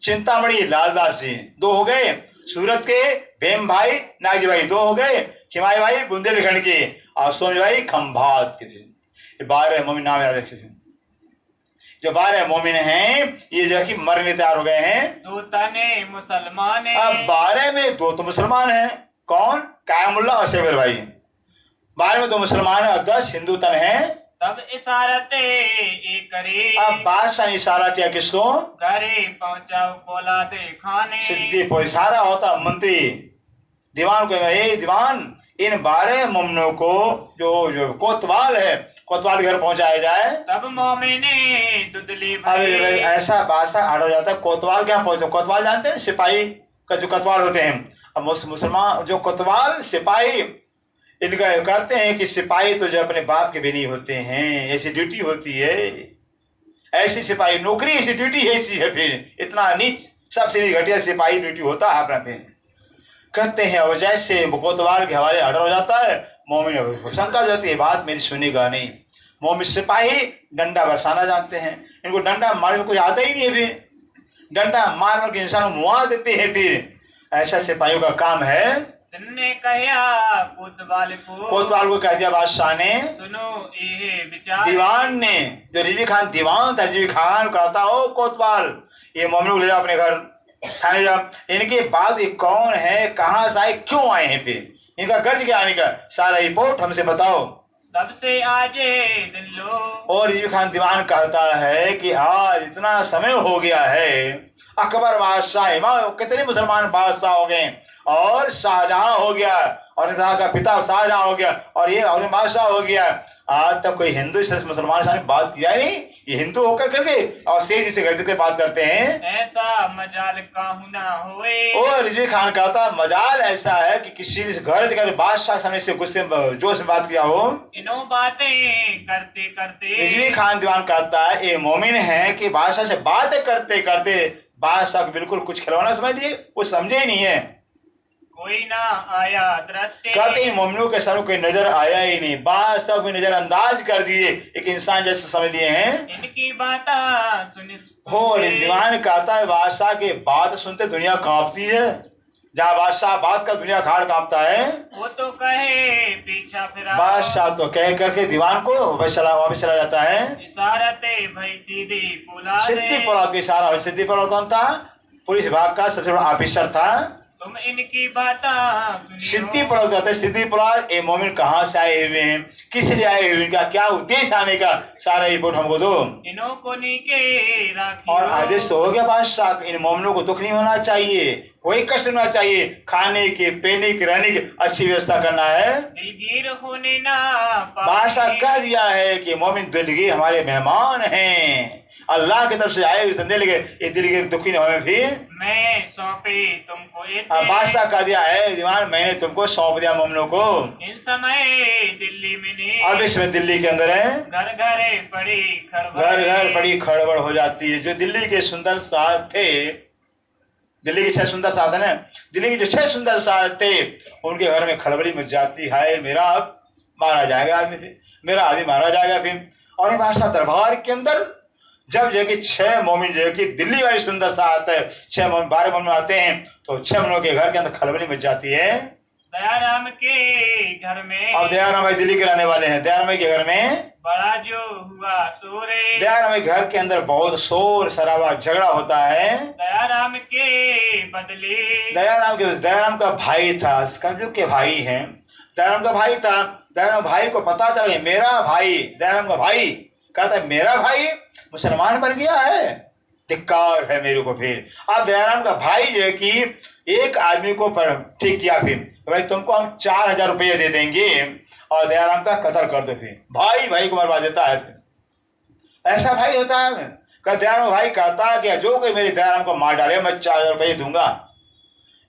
चिंतामणि लालदास जी 2 हो गए, सूरत के भीम भाई नागजी भाई 2 हो गए, खिमाई भाई बुंदेलखंड के, और सोनी भाई खंभात के। ये 12 मोमिन नाम याद रखिए। जो 12 मोमिन हैं ये जो कि मरने तैयार हो गए हैं। 2 तने मुसलमान, अब 12 में 2 तो मुसलमान हैं। कौन? कायमुल्ला और शेख भाई। 12 में 2 मुसलमान है और 10 हिंदू तन हैं। तब इशारते एक करे, अब बादशाह ने इशारा किया किसको? घरे पहुंचाओ पोलादे खाने, सिद्धि को इशारा होता मंत्री दीवान को, ये दीवान इन 12 मोमिनों को जो कोतवाल है, कोतवाल घर पहुंचाया जाए। तब मोमिने दुदली अब भरे, ऐसा बादशाह आड़ हो जाता है। कोतवाल क्या पहुंचते? कोतवाल जानते हैं? सिपाही का जो कोतवाल होते हैं। अब मुसलमान जो कोतवाल सिपाही इनका कहते हैं कि सिपाही तो जो अपने बाप के भी नहीं होते हैं, ऐसी ड्यूटी होती है। ऐसी सिपाही नौकरी, ऐसी ड्यूटी ऐसी है, फिर इतना नीच, सबसे नीच घटिया सिपाही ड्यूटी होता है अपना। फिर कहते हैं और जैसे कोतवाल के हवाले ऑर्डर हो जाता है, मोमिन को शंका हो जाती है, बात मेरी सुनेगा नहीं। मोमिन सिपाही डंडा बरसाना जानते हैं, इनको डंडा मारने को आता ही नहीं है, फिर डंडा मार मार के इंसान को मुआ देते हैं। फिर ऐसा सिपाहियों का काम है। तिन्ने कहा कोतवाल को कह दिया बादशाह ने, सुनो ये विचार। दीवान ने, जो रिजवी खान दीवान था, रिजवी खान कहता हो कोतवाल ये मोमिन को ले जाओ अपने घर थाने जाओ, इनके बाद ये कौन है, कहाँ से आए, क्यों आए हैं, फिर इनका गर्ज क्या आने का, सारा रिपोर्ट हमसे बताओ। तब से आज दिन लो। और रिजवी खान दीवान कहता है कि आज इतना समय हो गया है, अकबर बादशाह, कितने मुसलमान बादशाह हो गए, और शाहजहां हो गया, और इनका का पिता शाहजहां हो गया, और ये और बादशाह हो गया, आज तक कोई हिंदू से मुसलमान सामने बात किया नहीं। ये हिंदू होकर करके और सेठी से घर बात करते हैं, ऐसा मजाल काहू ना होए। और रिजवी खान कहता मजाल ऐसा है कि किसी ने घर कर बादशाह सामने से गुस्से जोश में बात किया हो। इनो बातें करते करते रिजवी खान दीवान कहता है ये मोमिन है कि बादशाह से बातें करते करते बादशाह को बिल्कुल कुछ खिलौना समझ लिए, वो समझे ही नहीं है। कोई ना आया दृष्टि, कहते हैं मोमिनों के सामने कोई नजर आया ही नहीं, बादशाह को नजर अंदाज कर दिए, एक इंसान जैसे समझ लिए हैं। इनकी बात सुनी हो दीवान कहता है बादशाह की बात सुनते दुनिया कांपती है, जहाँ बादशाह बात का दुनिया खाड़ कांपता है। वो तो कहे पीछा फिरा, बादशाह तो कह करके दीवान को वापस चला जाता है। इशारते भाई सीधी पुला सिद्दी पौलाद की इशारा हो। सिद्दी पौलाद कौन था, पुलिस विभाग का सबसे बड़ा ऑफिसर था। तुम इनकी बात सिद्दी पौलाद कहते हैं, सिद्दी पौलाद ये मोमिन कहाँ से आए हुए हैं, किस लिए आए हुए हैं, इनका क्या उद्देश्य आने का, सारा रिपोर्ट हमको दो। इनो को नीके राखी, और आदेश तो हो गया बादशाह, इन मोमिनों को दुख नहीं होना चाहिए, कोई कष्ट होना चाहिए, खाने की, पीने की, रहने की अच्छी व्यवस्था करना है। दिलगीर होने ना बादशाह कह दिया है कि मोमिन दिलगीर हमारे मेहमान हैं, अल्लाह की तरफ से आए हुए संदेश लेके, ये दिलगीर दुखी न होवे। फिर मैं सौंपे तुमको बादशाह कह दिया है दीवान मैंने तुमको सौंप दिया मोमिनों को। इन समय दिल्ली में नहीं, अब इसमें दिल्ली के अंदर है, घर घरे पड़ी खड़बड़, घर घर बड़ी खड़बड़ हो जाती है। जो दिल्ली के सुंदर साथ थे, दिल्ली के 6 सुंदर साथ है ना, दिल्ली के जो 6 सुंदर साथ थे उनके घर में खलबली मच जाती है, मेरा अब मारा जाएगा आदमी, फिर मेरा आदमी मारा जाएगा। फिर और बादशाह दरबार के अंदर जब जो कि 6 मोमिन जो कि दिल्ली वाली सुंदर साथ है, 12 मोमिन आते हैं तो 6 मोमिनों के घर के अंदर खलबली मच जाती है। दयाराम के घर में, अब दयाराम भाई दिल्ली के रहने वाले हैं, दयाराम भाई के घर में बड़ा जो हुआ शोरे, दयाराम भाई घर के अंदर बहुत शोर शराबा झगड़ा होता है। दयाराम के बदले, दयाराम का भाई था, कबीर के भाई हैं, दयाराम का भाई था। दयाराम भाई को पता चला मेरा भाई, दयाराम का भाई कहता है मेरा भाई मुसलमान बन गया है, धिक्कार है मेरे को। फिर अब दयाराम का भाई जो है कि एक आदमी को ठीक किया, फिर भाई तुमको हम 4000 रुपये दे देंगे और दयाराम का कत्ल कर दो। फिर भाई को मरवा देता है। फिर ऐसा भाई होता है, दयाराम भाई कहता है कि जो कोई मेरे दयाराम को मार डाले मैं 4000 रुपये दूंगा।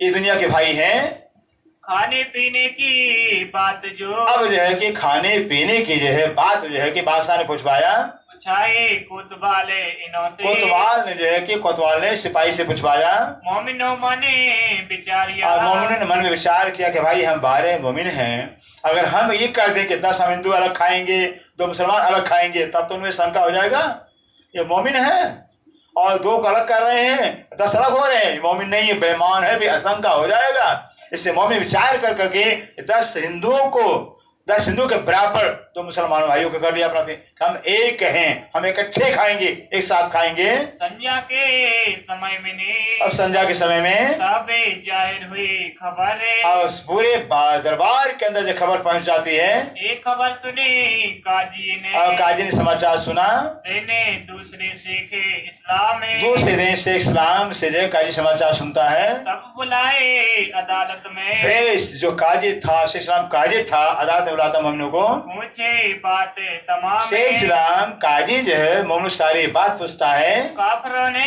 ये दुनिया के भाई हैं। खाने पीने की बात जो, अब जो है कि खाने पीने की जो है बात जो है कि बादशाह ने पूछवाया, पूछाए कोतवाले इनो से, कोतवाल ने जो है कि कोतवाल ने सिपाही से पूछवाया। मोमिनो मने विचारिया, मोमिनों ने मन में विचार किया कि भाई हम 12 मोमिन हैं, अगर हम ये कर दें कि 10 हम हिंदू अलग खाएंगे, 2 मुसलमान अलग खाएंगे, तब तो उनमें शंका हो जाएगा ये मोमिन है, और 2 को अलग कर रहे हैं 10 अलग हो रहे हैं, मोमिन नहीं है बेईमान है, भी आशंका हो जाएगा। इससे मोमिन विचार कर करके 10 हिंदुओं के बराबर 2 मुसलमान भाइयों को कर लिया अपना, हम एक हैं, हम इकट्ठे खाएंगे, एक साथ खाएंगे। संध्या के समय में ने, अब संध्या के समय में तबे जाहिर हुई खबर, और पूरे दरबार के अंदर जो खबर पहुंच जाती है, एक खबर सुनी काजी ने, और काजी ने समाचार सुना, देने दूसरे शेख इस्लाम में, दूसरे दिन से इस्लाम से जो काजी समाचार सुनता है, तब बुलाए अदालत में, फिर जो काजी था शेख इस्लाम काजी था, अदालत में बुलाता मोमिनों को, पूछे बात तमाम, शेख इस्लाम काजी जो है मोमिनों सारी बात पूछता है। काफरों ने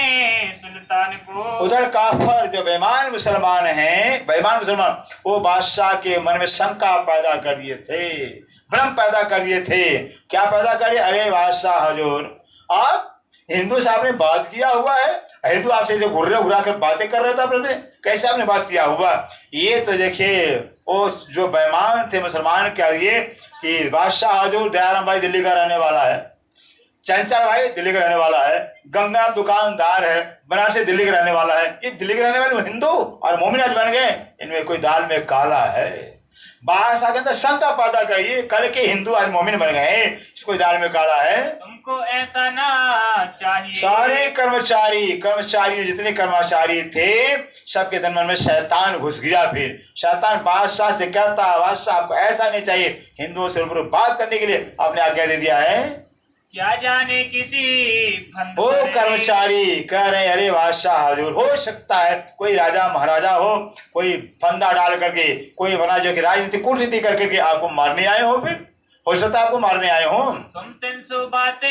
सुल्तान को, उधर काफर जो बेईमान मुसलमान हैं, बेईमान मुसलमान वो बादशाह के मन में शंका पैदा कर दिए थे, भ्रम पैदा कर दिए थे। क्या पैदा कर दिए, अरे बादशाह हजूर आप हिंदू से आपने बात किया हुआ है? हिंदू आपसे जो घुर्रे घुरा कर बातें कर रहे थे आपने, कैसे आपने बात किया हुआ? ये तो देखिए वो जो बेईमान थे मुसलमान कह दिए कि बादशाह हजूर दयाराम भाई दिल्ली का रहने वाला है, चंचल भाई दिल्ली का रहने वाला है, गंगा दुकानदार है बनारस दिल्ली का रहने वाला है। ये दिल्ली के रहने वाले हिंदू और मोमिन आज बन गए, इनमें कोई दाल में काला है। बादशाह के अंदर शंका पैदा करिए, कल के हिंदू आज मोमिन बन गए, कोई दाल में काला है। तुमको ऐसा ना चाहिए। सारे कर्मचारी जितने कर्मचारी थे सबके तन मन में शैतान घुस गया। फिर शैतान बादशाह से कहता, बादशाह आपको ऐसा नहीं चाहिए, हिंदुओं से रूबरू बात करने के लिए आपने आज्ञा दे दिया है। क्या जाने किसी फंद वो करे। कर्मचारी कह रहे अरे बादशाह हजूर, हो सकता है कोई राजा महाराजा हो, कोई फंदा डाल करके, कोई बना जो कि राजनीति कूटनीति करके के आपको मारने आए हो, फिर हो सकता है आपको मारने आए हो। तुम 300 बातें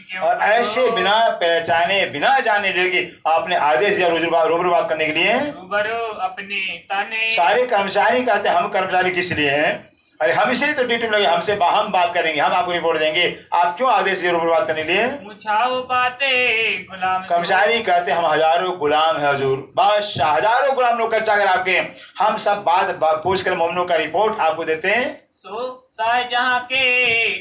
क्यों और करो? ऐसे बिना पहचाने बिना जाने देगी आपने आदेश दिया रूबरू बात करने के लिए। रूबरू अपनी तने। सारे कर्मचारी कहते हैं हम कर्मचारी किस लिए हैं? अरे हम इसलिए तो ड्यूटी में लगे, हमसे हम बात करेंगे, हम आपको रिपोर्ट देंगे, आप क्यों आदेश दिए रूबरू बात करने के लिए? मुछाओ बातें गुलाम सो। कर्मचारी कहते हैं हम हजारों गुलाम है हजूर, बादशाह हजारों गुलाम नौकर चाकर आपके, हम सब बात पूछ कर मोमिनों का रिपोर्ट आपको देते हैं। सो शाहजहां के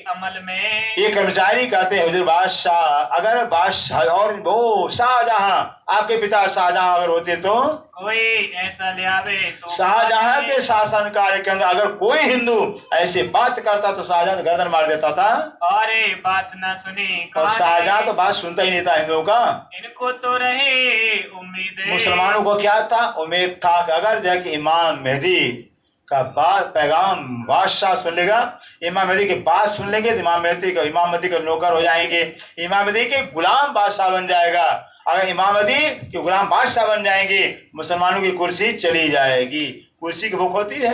अमल में। ये कर्मचारी कहते हैं हुजूर बादशाह, अगर बादशाह और वो शाहजहां आपके पिता शाहजहां अगर होते तो कोई ऐसा ले आवे तो शाहजहां के शासन काल के अंदर अगर कोई हिंदू ऐसे बात करता तो शाहजहां गर्दन मार देता था। अरे बात ना सुनी और शाहजहां तो बात सुनता ही नहीं था हिंदुओं का। इनको तो रहे उम्मीद। मुसलमानों को क्या था? उम्मीद था कि अगर जाके इमाम मेहदी का बात पैगाम बादशाह सुन लेगा, इमाम मेहदी की बात सुन लेंगे तो इमाम मेहदी के नौकर हो जाएंगे, इमाम मेहदी के गुलाम बादशाह बन जाएगा। अगर इमाम मेहदी के गुलाम बादशाह बन जाएंगे मुसलमानों की कुर्सी चली जाएगी। कुर्सी की भूख होती है,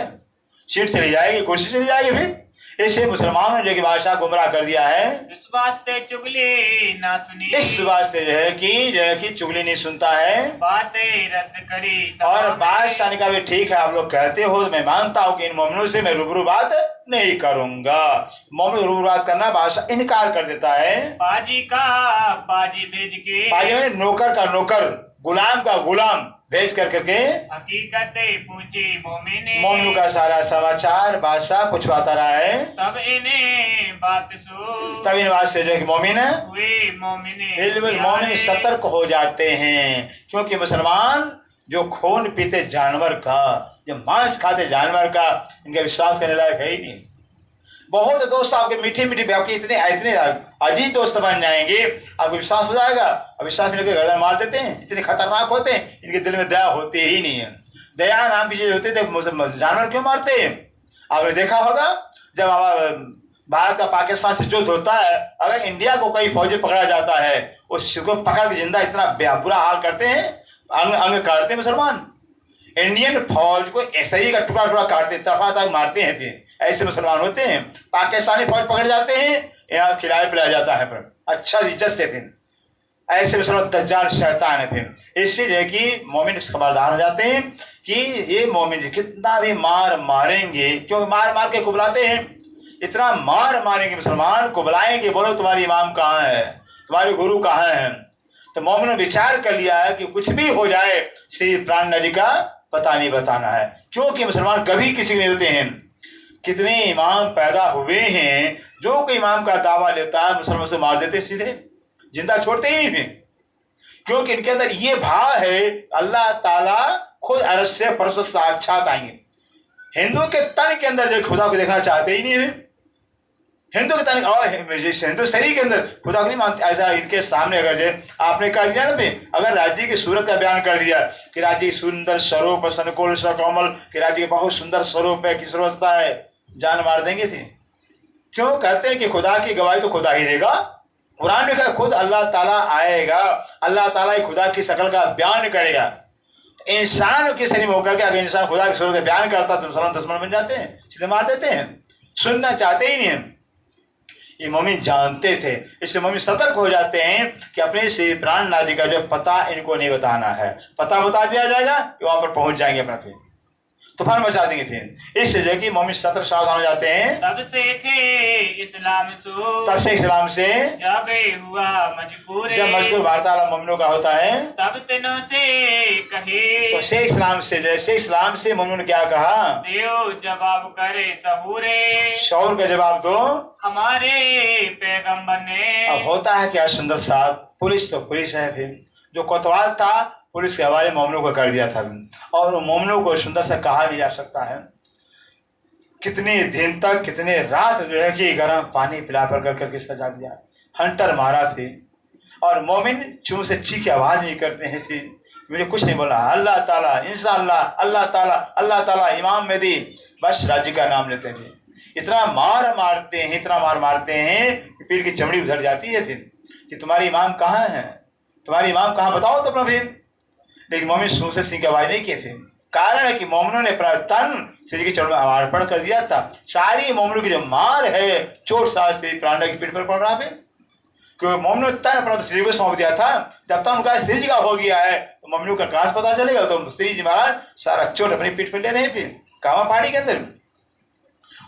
सीट चली जाएगी, कुर्सी चली जाएगी। फिर इससे मुसलमानों ने जो कि बादशाह गुमराह कर दिया है। इस वास्ते चुगली ना सुनी। इस वास्ते जो है कि चुगली नहीं सुनता है। बातें रद्द करी और बादशाह ने कहा भी ठीक है आप लोग कहते हो तो मैं मानता हूँ कि इन मोमिनों से मैं रूबरू बात नहीं करूंगा। मोमिन रूबरू बात करना बादशाह इनकार कर देता है। बाजी का बाजी भेज के। बाजी में नौकर का नौकर, गुलाम का गुलाम भेज कर करके हकीकतें पूछी मोमिने। मोमिनों का सारा समाचार बादशाह पूछवाता रहा है। तब इन्हें बात सो। तब इन बात से जो मोमिन हुए मोमिने मोमिन सतर्क हो जाते हैं, क्योंकि मुसलमान जो खून पीते जानवर का, जो मांस खाते जानवर का, इनका विश्वास करने लायक है ही नहीं। बहुत दोस्त आपके मीठी मीठी आपके इतने अजीब दोस्त बन जाएंगे, आपको विश्वास हो जाएगा, और विश्वास में गर्दन मार देते हैं। इतने खतरनाक होते हैं, इनके दिल में दया होती ही नहीं है। दया नाम की चीज होती थे, जानवर क्यों मारते हैं? आपने देखा होगा जब भारत का पाकिस्तान से युद्ध होता है, अगर इंडिया को कोई फौजी पकड़ा जाता है उसको पकड़ के जिंदा इतना बुरा हाल करते हैं, अंग अंग काटते हैं मुसलमान। इंडियन फौज को ऐसे ही का टुकड़ा टुकड़ा काटते, तरफा मारते हैं। फिर ऐसे मुसलमान होते हैं। पाकिस्तानी फौज पकड़ जाते हैं, यहाँ खिलाया पिलाया जाता है पर अच्छा इज्जत से। फिर ऐसे मुसलमान दज्जाल शैतान है। फिर इसलिए कि मोमिन खबरदार हो जाते हैं कि ये मोमिन कितना भी मार मारेंगे, क्योंकि मार मार के कुबलाते हैं, इतना मार मारेंगे मुसलमान को बुलाएंगे, बोलो तुम्हारी इमाम कहाँ है, तुम्हारे गुरु कहाँ है। तो मोमिन ने विचार कर लिया है कि कुछ भी हो जाए श्री प्राण नदी का पता नहीं बताना है, क्योंकि मुसलमान कभी किसी नहीं होते हैं। कितने इमाम पैदा हुए हैं, जो कोई इमाम का दावा लेता है मुसलमान से मार देते, सीधे जिंदा छोड़ते ही नहीं थे, क्योंकि इनके अंदर ये भाव है अल्लाह ताला खुद अरश से परसों साक्षात आएंगे। हिंदू के तन के अंदर जो खुदा को देखना चाहते ही नहीं है, हिंदू के तन और हिंदू शरीर के अंदर खुदा को नहीं मानते। ऐसा इनके सामने अगर जो आपने कह दिया ना, अगर राज्य की सूरत का बयान कर दिया कि राज्य की सुंदर स्वरूप सनुकूल कोमल, कि राज्य के बहुत सुंदर स्वरूप है, किस अवस्था है, जान मार देंगे। फिर क्यों कहते हैं कि खुदा की गवाही तो खुदा ही देगा। कुरान में कहा खुद अल्लाह ताला आएगा, अल्लाह ताला ही खुदा की शकल का बयान करेगा। इंसान के शरीर में होकर के अगर इंसान खुदा की सूरत का बयान करता तो मुसलमान दुश्मन बन जाते हैं, सीधे मार देते हैं, सुनना चाहते ही नहीं है। ये मोमिन जानते थे, इसलिए मोमिन सतर्क हो जाते हैं कि अपने से प्राण नादी का जो पता इनको नहीं बताना है। पता बता दिया जाएगा कि वहां पर पहुंच जाएंगे अपना। फिर तूफान मचा देंगे। फिर इससे जो कि मोमिन सतर्क सावधान हो जाते हैं। तब सीखे इस्लाम सो, तब से इस्लाम से जब हुआ मजबूर, जब मजबूर वार्तालाप मोमिनों का होता है तब तीनों से कहे, तो शेख इस्लाम से जैसे इस्लाम से मोमिनों ने क्या कहा, देव जवाब करे सहूरे, शौर का जवाब दो हमारे पैगंबर ने। अब होता है क्या सुंदर साहब, पुलिस तो पुलिस है। फिर जो कोतवाल था पुलिस के हवाले मोमिनों को कर दिया था, और मोमिनों को सुंदर सा कहा नहीं जा सकता है। कितने दिन तक कितने रात जो है कि गर्म पानी पिला कर करके सजा दिया, हंटर मारा। फिर और मोमिन चूं से चीख के आवाज नहीं करते हैं। फिर मुझे कुछ नहीं बोला, अल्लाह ताला इंशाअल्लाह, अल्लाह ताला अल्लाह ताला, इमाम मेहदी, बस राज्य का नाम लेते हैं। इतना मार मारते हैं, इतना मार मारते हैं कि पीठ की चमड़ी उधर जाती है। फिर कि तुम्हारे इमाम कहाँ हैं, तुम्हारे इमाम कहाँ, बताओ तो अपना। फिर लेकिन मोमिन सूं से सिंह की आवाज नहीं किए। फिर कारण है कि मोमिनों ने अपना तन शरीर की चढ़ में अर्पण कर दिया था। सारी मोमिनों की जो मार है चोट साल से प्राण की पीठ पर पड़ रहा है, क्योंकि मोमिनों ने तन अपना शरीर को सौंप दिया था। जब तक उनका शरीर का हो गया है तो मोमिनों का काश पता चलेगा। तो श्री जी महाराज सारा चोट अपनी पीठ पर ले रहे हैं। फिर कामा पहाड़ी के अंदर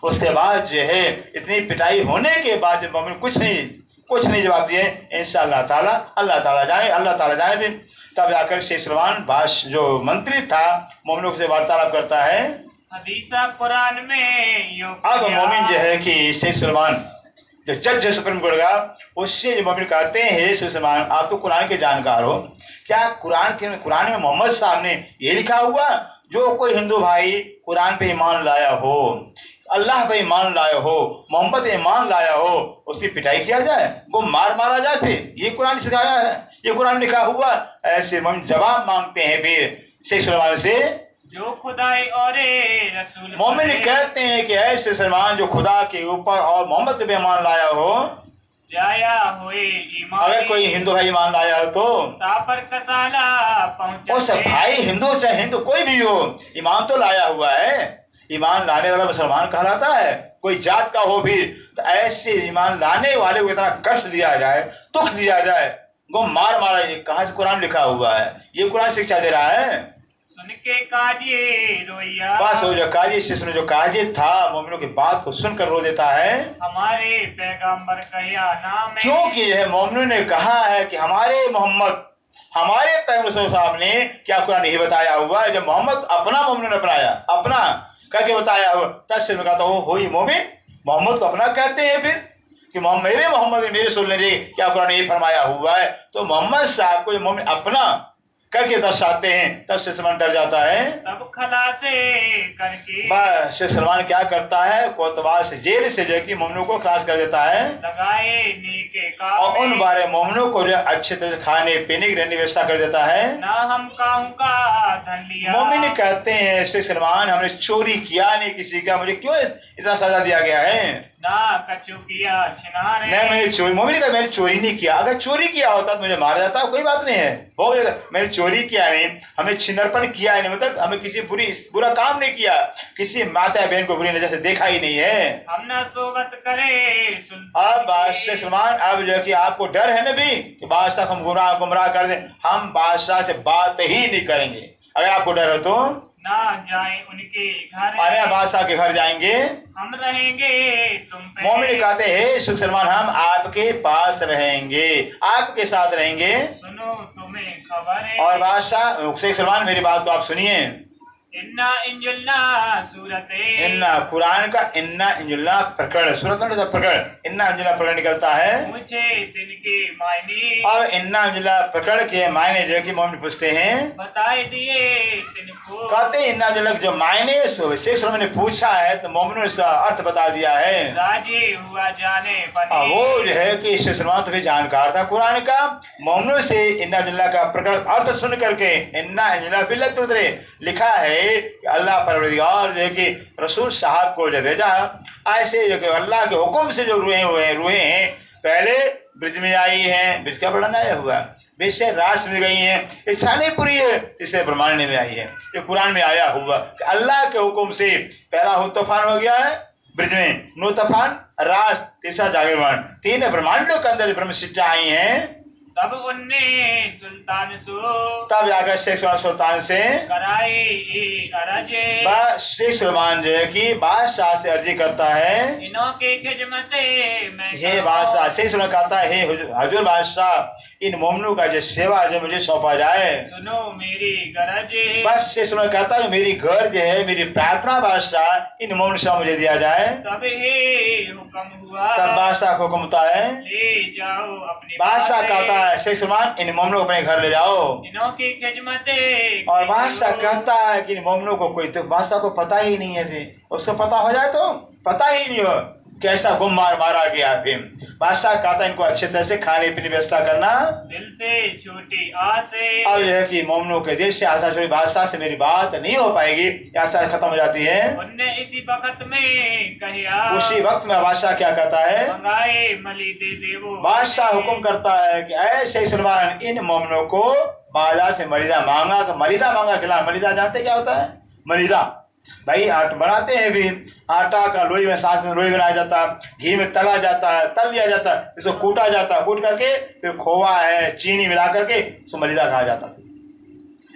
उसके बाद जो है इतनी पिटाई होने के बाद जब मोमिन कुछ नहीं जवाब दिए, इंशाअल्लाह ताला, अल्लाह ताला जाने, अल्लाह ताला जाने। फिर तब जाकर शेख सुलेमान बाश जो मंत्री था मोमिनों से वार्तालाप करता है। हदीसा कुरान में यूं अब मोमिन जो है कि शेख सुलेमान जो जज है सुप्रीम कोर्ट का, उससे जो मोमिन कहते हैं, हे शेख सुलेमान आप तो कुरान के जानकार हो, क्या कुरान में मोहम्मद साहब ने ये लिखा हुआ जो कोई हिंदू भाई कुरान पे ईमान लाया हो, अल्लाह पे ईमान लाया हो, मोहम्मद पे ईमान लाया हो, उसकी पिटाई किया जाए, वो मारा जाए? फिर ये कुरान सिखाया है, ये कुरान लिखा हुआ। ऐसे मोमिन जवाब मांगते हैं फिर शेख सुलेमान से, जो खुदाई और रसूल मोमिन कहते हैं कि ऐसे सलमान जो खुदा के ऊपर और मोहम्मद पे ईमान लाया हो, लाया हुए ईमान, अगर कोई हिंदू भाई ईमान लाया हो तो तापर कसाला पहुंचे, उस भाई हिंदू चाहे हिंदू कोई भी हो, ईमान तो लाया हुआ है। ईमान लाने वाला मुसलमान कहलाता है, कोई जात का हो भी। तो ऐसे ईमान लाने वाले को इतना कष्ट दिया जाए, दुख दिया जाए, वो मारा, ये कहाँ से कुरान लिखा हुआ है? ये कुरान शिक्षा दे रहा है। सुन के काजी रोइया, बस वो जो काजी से सुनो, जो काजी था मोमिनों की बात को सुनकर रो देता है। हमारे पैगंबर कया नाम है, क्योंकि यह मोमिनों ने कहा है कि हमारे मोहम्मद, हमारे पैगंबर साहब ने क्या कुरान यही बताया हुआ है। जब मोहम्मद अपना मोमिनों ने अपनाया, अपना करके बताया हो, तब से मैं कहता हूँ हो ही मोमिन मोहम्मद को अपना कहते हैं। फिर कि मेरे मोहम्मद मेरे सुनने जी क्या कुरान ये फरमाया हुआ है, तो मोहम्मद साहब को जो मोमिन अपना करके दर्शाते हैं, तब से सलमान डर जाता है। तब खलासे करके बस सलमान क्या करता है, कोतवाल से जेल से जो कि मोमिनों को खलास कर देता है, लगाए नीके काम और उन बारे मोमिनों को जो अच्छे तरह से खाने पीने की रहने व्यवस्था कर देता है। ना हम काहू का धन लिया, मोमिन कहते हैं शेख सलमान हमने चोरी किया नहीं किसी का, मुझे क्यों इतना सजा दिया गया है? ना कचू किया छिनारे, नहीं मैंने चोरी, मोमिन का मैंने चोरी नहीं किया। अगर चोरी किया होता तो मुझे मारा जाता, कोई बात नहीं है, बहुत ज्यादा मैंने चोरी किया नहीं, हमें छिनरपन किया नहीं, मतलब हमें किसी बुरा काम नहीं किया, किसी माता बहन को बुरी नजर से देखा ही नहीं है। हम ना सोबत करे अब बादशाह सलमान, अब जो कि आपको डर है ना भी कि बादशाह को हम गुमराह कर दें, हम बादशाह से बात ही नहीं करेंगे। अगर आपको डर है तो ना जाए उनके घर, अरे बादशाह के घर जाएंगे, हम रहेंगे तुम पे। मोमिन कहते हैं शेख सलमान हम आपके पास रहेंगे, आपके साथ रहेंगे। सुनो तुम्हें खबर है, और बादशाह शेख सलमान मेरी बात को आप सुनिए, इन्ना इंजुल्ला सूरत इन्ना कुरान का इन्ना इंजुल्ला प्रकरण, सूरत में प्रकरण, इन्ना इंजुल्ला प्रकरण निकलता है। मुझे दिन के मायने, और इन्ना इंजुल्ला प्रकरण के मायने जो कि मोमिन पूछते हैं, बताए दिए तिनको, कहते हैं इन्ना इंजुल्ला जो मायने शेख सलमान ने पूछा है तो मोमिन ने इसका अर्थ बता दिया है। राजी हुआ जाने बने, वो जो है कि शेख सलमान तो भी जानकार था कुरान का, मोमिनों से इन्ना इंजुल्ला का प्रकरण अर्थ सुन करके इन्ना इंजुल्ला बिल्लत उतरे लिखा है कि अल्लाह परवरदिगार जो है कि रसूल साहब को जो भेजा, ऐसे जो कि अल्लाह के हुक्म से जो रुए हैं, पहले ब्रिज में आई हैं, ब्रिज का वर्णन आया हुआ, ब्रिज से रास में गई हैं, इच्छा नहीं पूरी है, तीसरे ब्रह्मांड में आई है। ये कुरान में आया हुआ कि अल्लाह के हुक्म से पहला हो तूफान हो गया है ब्रिज में, नो तूफान, रास, तीसरा जागरण, तीन ब्रह्मांडों के अंदर ब्रह्म शिक्षा आई हैं। तब उनने सुल्तान सो तब जाकर शेख सुल्तान से कराई अरज शेख सुलेमान जो है कि बादशाह से अर्जी करता है, इनों की खिदमत में हे बादशाह। शेख सुलेमान कहता है, हे हजूर बादशाह, इन मोमनों का जो सेवा जो मुझे सौंपा जाए, सुनो मेरी गरज। बस शेख सुलेमान कहता है मेरी घर जो है, मेरी प्रार्थना बादशाह इन मोमनों से मुझे दिया जाए। तब ही हुक्म हुआ तब बादशाह को हुक्म होता है, ले जाओ अपनी बादशाह बातें, कहता है शेख सुलेमान इन मोमनों को अपने घर ले जाओ। इनों की खिदमत और बादशाह कहता है कि इन मोमनों को कोई, तो बादशाह को पता ही नहीं है, फिर उसको पता हो जाए तो पता ही नहीं हो कैसा गुम मारा गया। फिर बादशाह कहता है इनको अच्छे तरह से खाने पीने की व्यवस्था करना। दिल से छोटी आसे अब यह है कि मोमनों के दिल से आशा छोड़ी, बादशाह से मेरी बात नहीं हो पाएगी, आशा खत्म हो जाती है। उनने इसी वक्त में कहिया, उसी वक्त में बादशाह क्या कहता है, मंगाए मली दे देवो। बादशाह हुक्म करता है कि ऐसे सुलेमान इन मोमनों को बाजार से मलिदा मांगा खिला। मलिदा जानते क्या होता है? मलिदा भाई आटा बनाते हैं, भी आटा का लोई में साथ में लोई बनाया जाता है, घी में तला जाता है, तल लिया जाता है, इसको कूटा जाता है, कूट करके फिर खोवा है चीनी मिला करके इसको मलिदा कहा जाता है,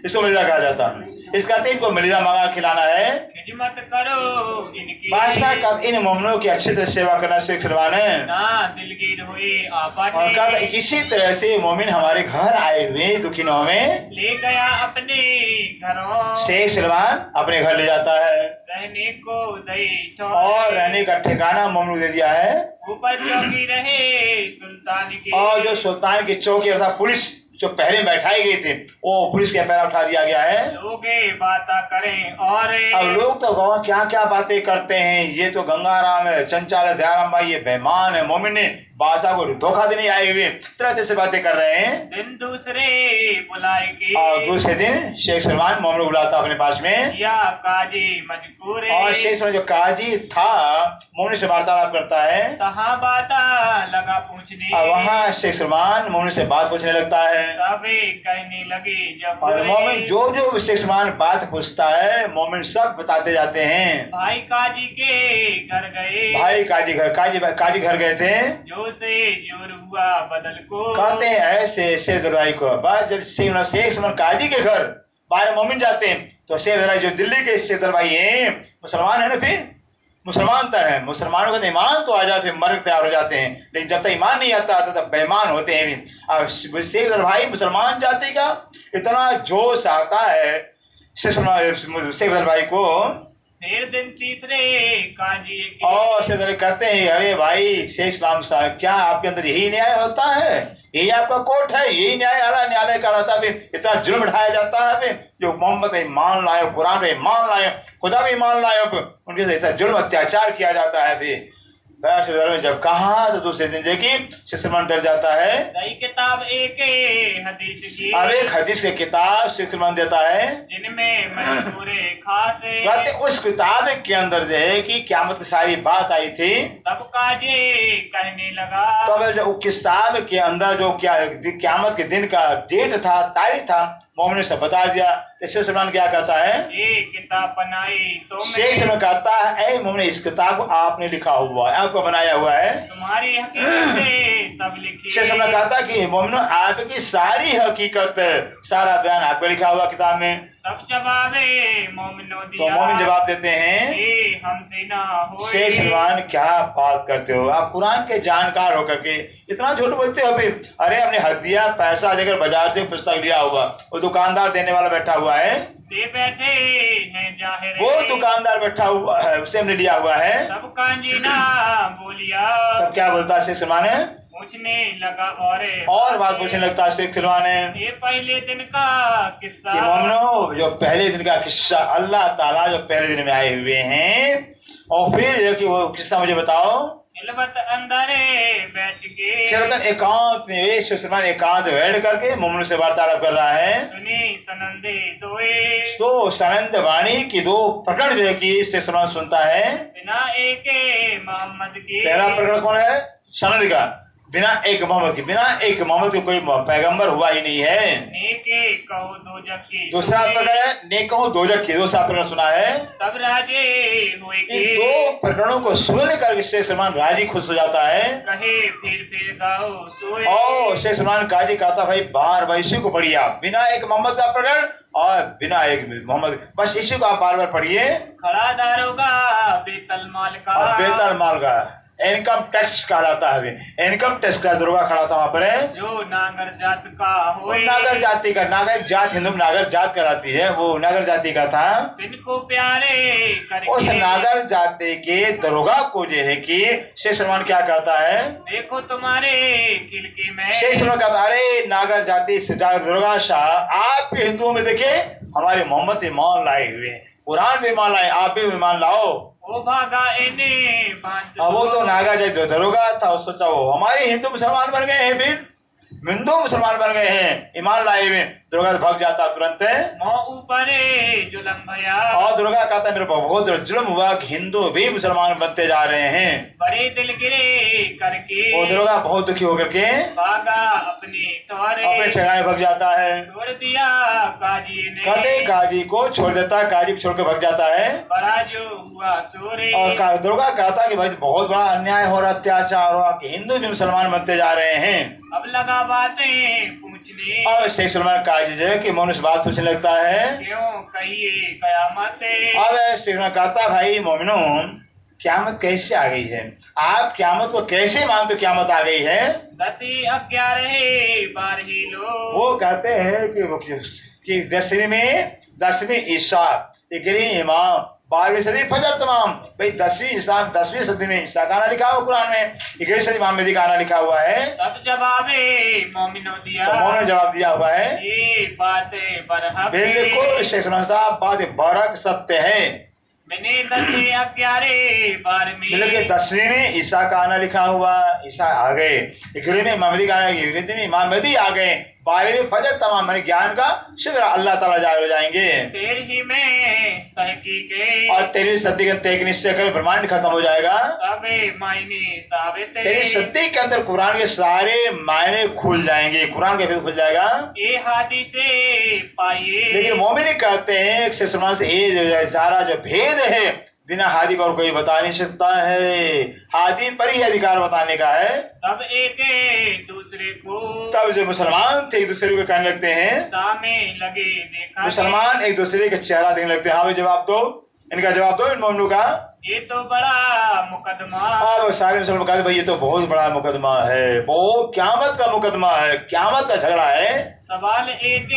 इसको मलिदा कहा जाता है। इस कहते इनको मलिदा मंगा खिलाना है। खिदमत करो इनकी, बादशाह का इन मोमनों की अच्छी तरह सेवा करना शेख सुलेमान है। ना दिलगीर हुए और आपने, कहता किसी तरह से मोमिन हमारे घर आए हुए दुखिनों में ले गया अपने घरों, शेख सुलेमान अपने घर ले जाता है रहने को दई और रहने का ठिकाना मोमनू दे दिया है। ऊपर चौकी रहे सुल्तान की, और जो सुल्तान की चौकी अर्थात पुलिस जो पहले बैठाई गई थी वो पुलिस के पैरा उठा दिया गया है। लोगे बाता करें और अब लोग तो गवा क्या क्या बातें करते हैं, ये तो गंगाराम है, चंचल है, दयाराम भाई ये बेईमान है, मोमिन ने बादशाह को धोखा देने आए हुए तरह तरह से बातें कर रहे हैं। दिन दूसरे बुलाएगी, और दूसरे दिन शेख सुलेमान मोमनू बुलाता अपने पास में, या काजी मजबूर और शेख सुलेमान जो काजी था मोमनू से वार्तालाप करता है। तहाँ बाता लगा पूछने, और वहाँ शेख सुलेमान मोमनू से बात पूछने लगता है। सभी कहने लगी जब और मोमिन जो शेख सुलेमान बात पूछता है मोमिन सब बताते जाते हैं। भाई काजी के घर गए, भाई काजी घर गए थे, जो से जोर हुआ बदल को, कहते हैं ऐसे ऐसे दरवाई को। बाद जब शेख सुलेमान काजी के घर बाहर मोमिन जाते हैं तो शेख दरवाई जो दिल्ली के शेख दरवाई है मुसलमान है ना, फिर मुसलमान तो है, मुसलमानों का ईमान तो आ जाए फिर मर तैयार हो जाते हैं, लेकिन जब तक ईमान नहीं आता तब बेईमान होते हैं भी। अब शेख दरवाई मुसलमान जाति का इतना जोश आता है शेख दरवाई को। फिर दिन तीसरे काजी के, और शेख दरबारी कहते हैं अरे भाई शेख इस्लाम साहब क्या आपके अंदर यही न्याय होता है, यही आपका कोर्ट है, यही न्याय आला न्यायालय का रहता है, इतना जुल्म ढाया जाता है फिर जो मोहम्मद पे मान लाए, कुरान पे मान लाए, खुदा भी मान लाए, उनके साथ ऐसा जुल्म अत्याचार किया जाता है। फिर में जब कहा तो दूसरे दिन देखिए शेख सुलेमान डर जाता है। नई किताब एक हदीस की, अब एक हदीस की किताब शेख सुलेमान देता है, जिनमें मजबूरे खास, कहते उस किताब के अंदर जो है कि क़यामत की सारी बात आई थी। तब काजी कहने लगा, तब जो किताब के अंदर जो क्या क़यामत के दिन का डेट था, तारीख था, मोमिन ने सब बता दिया। तो शेख सुलेमान क्या कहता है, ये किताब बनाई तो शेख सुलेमान कहता है ऐ मोमिन इस किताब को आपने लिखा हुआ है, आपको बनाया हुआ है। तुम्हारी हकीकत से सब लिखी। शेख सुलेमान कहता है कि मोमिनो आपकी सारी हकीकत सारा बयान आपको लिखा हुआ किताब में। तब जवाबे मोमिनो तो दिया, मोमिन जवाब देते हैं ये हमसे ना हो। शेख सुलेमान क्या बात करते हो आप, कुरान के जानकार होकर के इतना झूठ बोलते हो। अभी अरे हमने हदिया पैसा देकर बाजार से पुस्तक लिया हुआ, वो दुकानदार देने वाला बैठा हुआ है, दे बैठे हैं जाहिर, वो दुकानदार बैठा हुआ है, उससे हमने लिया हुआ है। तब कांजी ना बोलिया, तब क्या बोलता है शेख सुलेमान है, पूछने लगा और बात पूछने लगता है शेख सुलेमान है ये पहले दिन का किस्सा, कि मोमिनो जो पहले दिन का किस्सा, अल्लाह ताला जो पहले दिन में आए हुए हैं, और फिर कि वो किस्सा मुझे बताओ। खिलवत अंदर बैठ के, खिलवत एकांत में शेख सुलेमान एकांत बैठ करके मोमिन से वार्तालाप कर रहा है। सुनी सनंदे दोए, तो सनंद वाणी की दो प्रकरण जो है कि शेख सुलेमान सुनता है। बिना एक मोहम्मद के, पहला प्रकरण कौन है, सनंद का, बिना एक मोहम्मद के, बिना एक मोहम्मद के कोई पैगंबर हुआ ही नहीं है। नेके कहो दोजख की दूसरा प्रकरण है नेक कहो दोजख की, दूसरा प्रकरण सुना है। तब राजे हुए इन के दो प्रकरणों को सुनने कर शेख सलमान गाजी खुश हो जाता है। कहे फिर गाओ सोए। और शेख सलमान गाजी कहता भाई बार बार इसी को पढ़िए आप, बिना एक मोहम्मद का प्रकरण और बिना एक मोहम्मद, बस इसी को आप बार बार पढ़िए। खड़ा दारोगा बेतल माल का और बेतल माल का इनकम टैक्स कहलाता है, इनकम टैक्स का दुर्गा खड़ा था वहां पर है। जो नागर जात का होए। नागर जाति का, नागर जात हिंदू में नागर जात कहलाती है, वो नागर जाति का था। तिनको प्यारे करके उस नागर जाति के दरोगा को जो है कि शेख सलमान क्या कहता है, देखो तुम्हारे किलके में शेख सलमान कहता है अरे नागर जाति दरोगा शाह आप हिंदुओं में देखिए हमारे मोहम्मद ईमान लाए हुए हैं, कुरान भी ईमान लाए, आप भी ईमान लाओ। ओ भागा इने बांध अब वो तो नागा जाए जो दरोगा था, वो सोचा वो हमारे हिंदू मुसलमान बन गए हैं, फिर हिंदू मुसलमान बन गए हैं, ईमान लाए हुए, दुर्गा भाग जाता तुरंत है। मो ऊपर जुलम भया और दुर्गा कहता मेरे बहुत जुल्म हुआ कि हिंदू भी मुसलमान बनते जा रहे हैं। बड़े दिल गिरे करके वो दुर्गा बहुत दुखी होकर के भागा अपने द्वारे अपने ठिकाने भाग जाता है। छोड़ दिया काजी ने कहते काजी को छोड़ देता है, काजी को छोड़ के भाग जाता है। बड़ा जो हुआ सोरे और दुर्गा कहता कि भाई बहुत बड़ा अन्याय हो रहा, अत्याचार हो रहा कि हिंदू भी मुसलमान बनते जा रहे हैं। अब लगा बातें पूछने अब शेख सलमान काजी जो है कि मनुष्य बात पूछने लगता है, क्यों कहिए कयामत अब शेख सलमान कहता भाई मोमिनो क्यामत कैसे आ गई है, आप क्यामत को कैसे मानते हो क्यामत आ गई है। 10 11 12 लोग वो कहते हैं कि 10वीं ईसा 11वीं इमाम 12वीं सदी फजर तमाम, भाई 10वीं सदी में ईसा का आना लिखा हुआ कुरान में, 11वीं सदी इमाम मेहदी का आना लिखा हुआ है। तब जवाबे मोमिनो दिया तो मोमिनो ने जवाब दिया हुआ है ये बातें बरहक बिल्कुल शेख सलमान साहब बात बड़क सत्य है। मैंने 10 11 12 मतलब कि 10वीं में ईसा का आना लिखा हुआ, ईसा आ गए, 11वीं में इमाम मेहदी का आना, 11वीं में इमाम मेहदी आ गए, 12वीं में फजर तमाम मैंने ज्ञान का शिविर अल्लाह ताला जाहिर हो जाएंगे। 13 में तहकीक और 13वीं सदी के तय निश्चय कर ब्रह्मांड खत्म हो जाएगा। सबे मायने साबित 13वीं सदी के अंदर कुरान के सारे मायने खुल जाएंगे, कुरान के फिर खुल जाएगा। ये हादी से पाइए लेकिन मोमिन कहते हैं शेख सलमान से ये सारा जो भेद है बिना हादी को और कोई बता नहीं सकता है, हादी पर ही अधिकार बताने का है। तब एक दूसरे को तब जो मुसलमान थे एक दूसरे को कहने लगते हैं, सामे लगे देखा मुसलमान एक दूसरे का चेहरा देखने लगते हैं, हाँ भाई जवाब दो, इनका जवाब दो इन मोमिनों का। ये तो बड़ा मुकदमा अब सारे मुसलमान कहते भाई ये तो बहुत बड़ा मुकदमा है, बहुत क्यामत का मुकदमा है, क्यामत का झगड़ा है। सवाल एक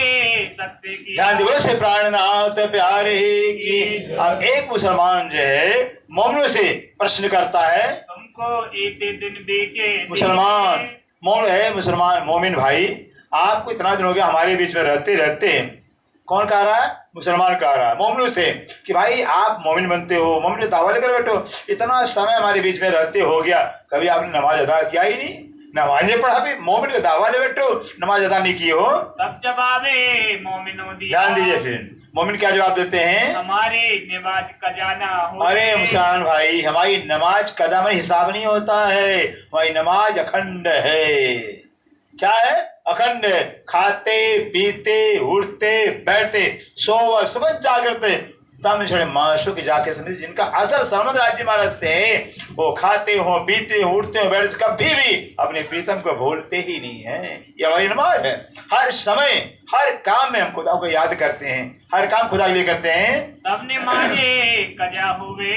शख्स की ध्यान दिवस से प्राणनाथ प्यारे की। अब एक मुसलमान जो है मोमिनों से प्रश्न करता है, तुमको इतने दिन बेचे मुसलमान मोमिन है, मुसलमान मोमिन भाई आपको इतना दिन हो गया हमारे बीच में रहते रहते, कौन कह रहा है, मुसलमान कह रहा है मोमिनों से कि भाई आप मोमिन बनते हो, मोमिन दावा लेकर बैठो, इतना समय हमारे बीच में रहते हो गया, कभी आपने नमाज अदा किया ही नहीं, नमाज नहीं पढ़ा, भी मोमिन का दावा ले बैठो, नमाज अदा नहीं किए हो। तब जवाबे मोमिनो दिया, ध्यान दीजिए फिर मोमिन क्या जवाब देते हैं, हमारे नमाज खजाना हो। अरे मुसलमान भाई हमारी नमाज कजा में हिसाब नहीं होता है, हमारी नमाज अखंड है। क्या है, अखंड, खाते पीते उठते बैठते सोव सुबह जागरते तम छोड़े माशू की जाके समझ, जिनका असल संबंध राज्य महाराज से है, वो खाते हो पीते हो उठते हो बैठते कभी भी अपने प्रीतम को भूलते ही नहीं है। ये हमारी नमाज है, हर समय हर काम में हम खुदा को याद करते हैं, हर काम खुदा के लिए करते हैं। तब नमाजे कजा हुए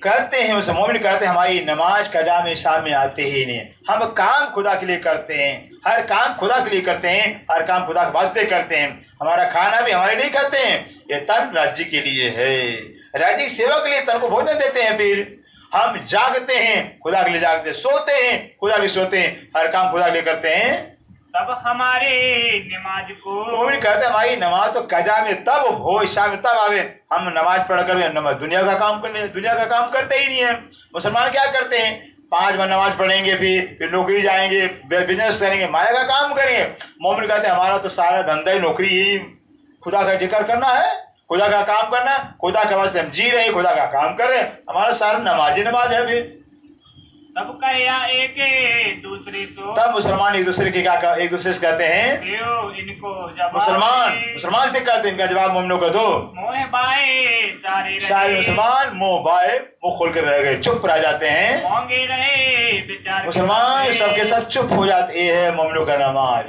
करते हैं उस मोमिन कहते हैं हमारी नमाज कजा में हिसाब में आते ही नहीं, हम काम खुदा के लिए करते हैं, हर काम खुदा के लिए करते हैं, हर काम खुदा के वास्ते करते हैं। हमारा खाना भी हमारे लिए खाते हैं, ये तन राज्य के लिए है, राज्य की सेवा के लिए तन को भोजन देते हैं। फिर हम जागते हैं खुदा के लिए जागते, सोते हैं खुदा के लिए सोते हैं, हर काम खुदा के लिए करते हैं। तब हमारे नमाज को मोमिन कहते हैं हमारी नमाज तो कजा में तब हो, हिसाब में तब आवे, हम नमाज पढ़कर दुनिया का काम करने, दुनिया का काम करते ही नहीं है। मुसलमान क्या करते हैं, 5 बार नमाज पढ़ेंगे, फिर नौकरी जाएंगे, बिजनेस करेंगे, माया का काम करेंगे। मोमिन कहते हैं हमारा तो सारा धंधा ही नौकरी ही, खुदा का जिक्र करना है, खुदा का काम करना, खुदा के वास्ते हम जी रहे हैं, खुदा का काम कर रहे हैं, हमारा सारा नमाज ही नमाज है। फिर तब कहा एक दूसरे सो तब मुसलमान एक दूसरे से कहते हैं, देओ इनको जवाब मुसलमान से कहते हैं, इनका जवाब मोमिनों को दो। मोह बाए सारे मुसलमान मुंह खोल कर रह गए, चुप रह जाते हैं। होंगे रहे विचार मुसलमान सबके सब चुप हो जाते। ये है मोमिनों का नमाज,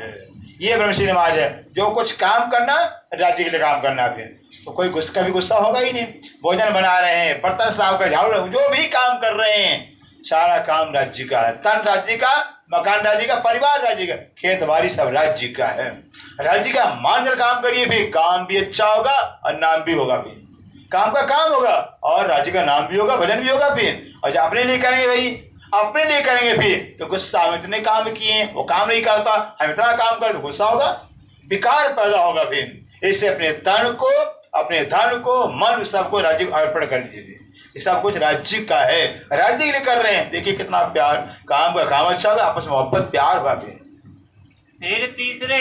ये ब्रह्मशी नमाज है। जो कुछ काम करना राज्य के लिए काम करना, फिर तो कोई कभी गुस्सा होगा ही नहीं। भोजन बना रहे हैं, बर्तन साफ कर, झाड़ू, जो भी काम कर रहे हैं सारा काम राज्य का है। तन राज्य का, मकान राज्य का, परिवार राज्य का, खेत बाड़ी सब राज्य का है। राज्य का मानकर काम करिए, फिर काम भी अच्छा होगा और नाम भी होगा। फिर काम का काम होगा और राज्य का नाम भी होगा, भजन भी होगा। फिर और जब अपने लिए करेंगे भाई, अपने लिए करेंगे फिर तो गुस्सा, हम इतने काम किए, वो काम नहीं करता, हम इतना काम कर, तो गुस्सा होगा, विकार पैदा होगा। फिर इससे अपने तन को, अपने धन को, मन सबको राज्य को अर्पण कर दीजिए। ये सब कुछ राज्य का है, राज्य के लिए कर रहे हैं। देखिए कितना प्यार, काम का काम अच्छा होगा, आपस में मोहब्बत प्यार होगा। फिर तीसरे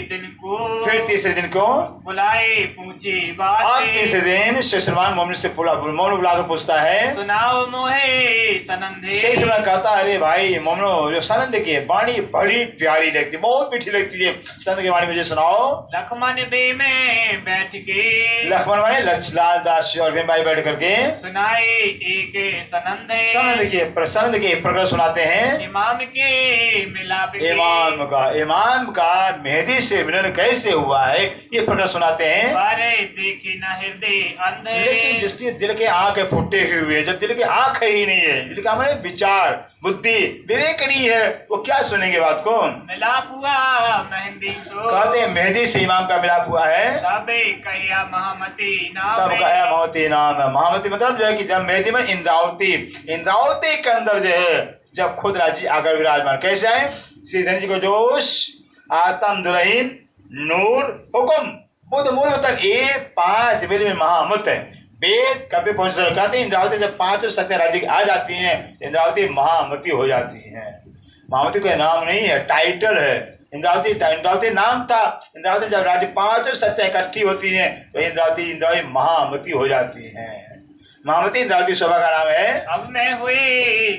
दिन को बुलाए पूछे बात। आप तीसरे दिन सलमान मोमिन से मोमिन बुलाकर पूछता है, सुनाओ मोहे सनंदे। शेख सलमान कहता है, अरे भाई मोमिनो, जो सनंद की वाणी बड़ी प्यारी लगती है, बहुत मीठी लगती है, सनंद की वाणी मुझे सुनाओ। लखमन बे में बैठ के, लखमन माने लक्ष्मण दास और भाई बैठ करके सुनाए एक सनंदे। सनंद के प्रकरण सुनाते हैं। इमाम के मिलाप, इमाम का मेहदी से मिलन कैसे हुआ है, ये प्रकरण सुनाते हैं। बारे देखे न हृदय अंधे, लेकिन जिसके दिल के आंख फूटे हुए, जब दिल की आंख ही नहीं है, दिल का हमारे विचार, बुद्धि, विवेक नहीं है, वो क्या सुनेंगे बात को। मिलाप हुआ मेहंदी सो, कहते हैं मेहदी से इमाम का मिलाप हुआ है। तबे कहिया महामती नाम, तब कहा महामती नाम है। महामती मतलब जो है कि जब मेहदी में इंद्रावती के अंदर जो है, जब खुद राज्य आकर विराजमान, कैसे आए, श्रीधर जी को जोश, आत्म दुरहीन, नूर, हुक्म, बुद्ध मूल मतलब ये 5 वेद में महामत है। वेद कभी पहुंच कहते हैं इंद्रावती जब 5 सत्य राज्य की आ जाती हैं, इंद्रावती महामती हो जाती है। महामती कोई नाम नहीं है, टाइटल है। इंद्रावती नाम था। इंद्रावती जब राज्य 5 सत्य इकट्ठी होती है तो इंद्रावती महामती हो जाती है। महामती इंद्रावती शोभा का नाम है। अब मैं हुए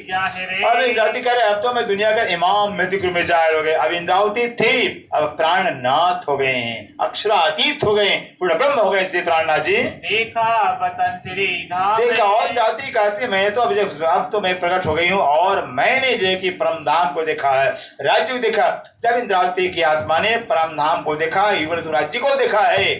जाहिर, अब इंद्रावती कह रहे अब तो मैं दुनिया का इमाम मेहदी में जाहिर हो गए। अब इंद्रावती थी, अब प्राणनाथ हो गए हैं, अक्षरातीत हो गए, पूर्ण ब्रह्म हो गए। इसलिए प्राणनाथ जी देखा बतन श्री धाम, देखा। और इंद्रावती कहती मैं तो अब तो मैं प्रकट हो गई हूँ और मैंने जो कि परम धाम को देखा है, राज्य को देखा। जब इंद्रावती की आत्मा ने परम धाम को देखा, युगल राज्य को देखा है,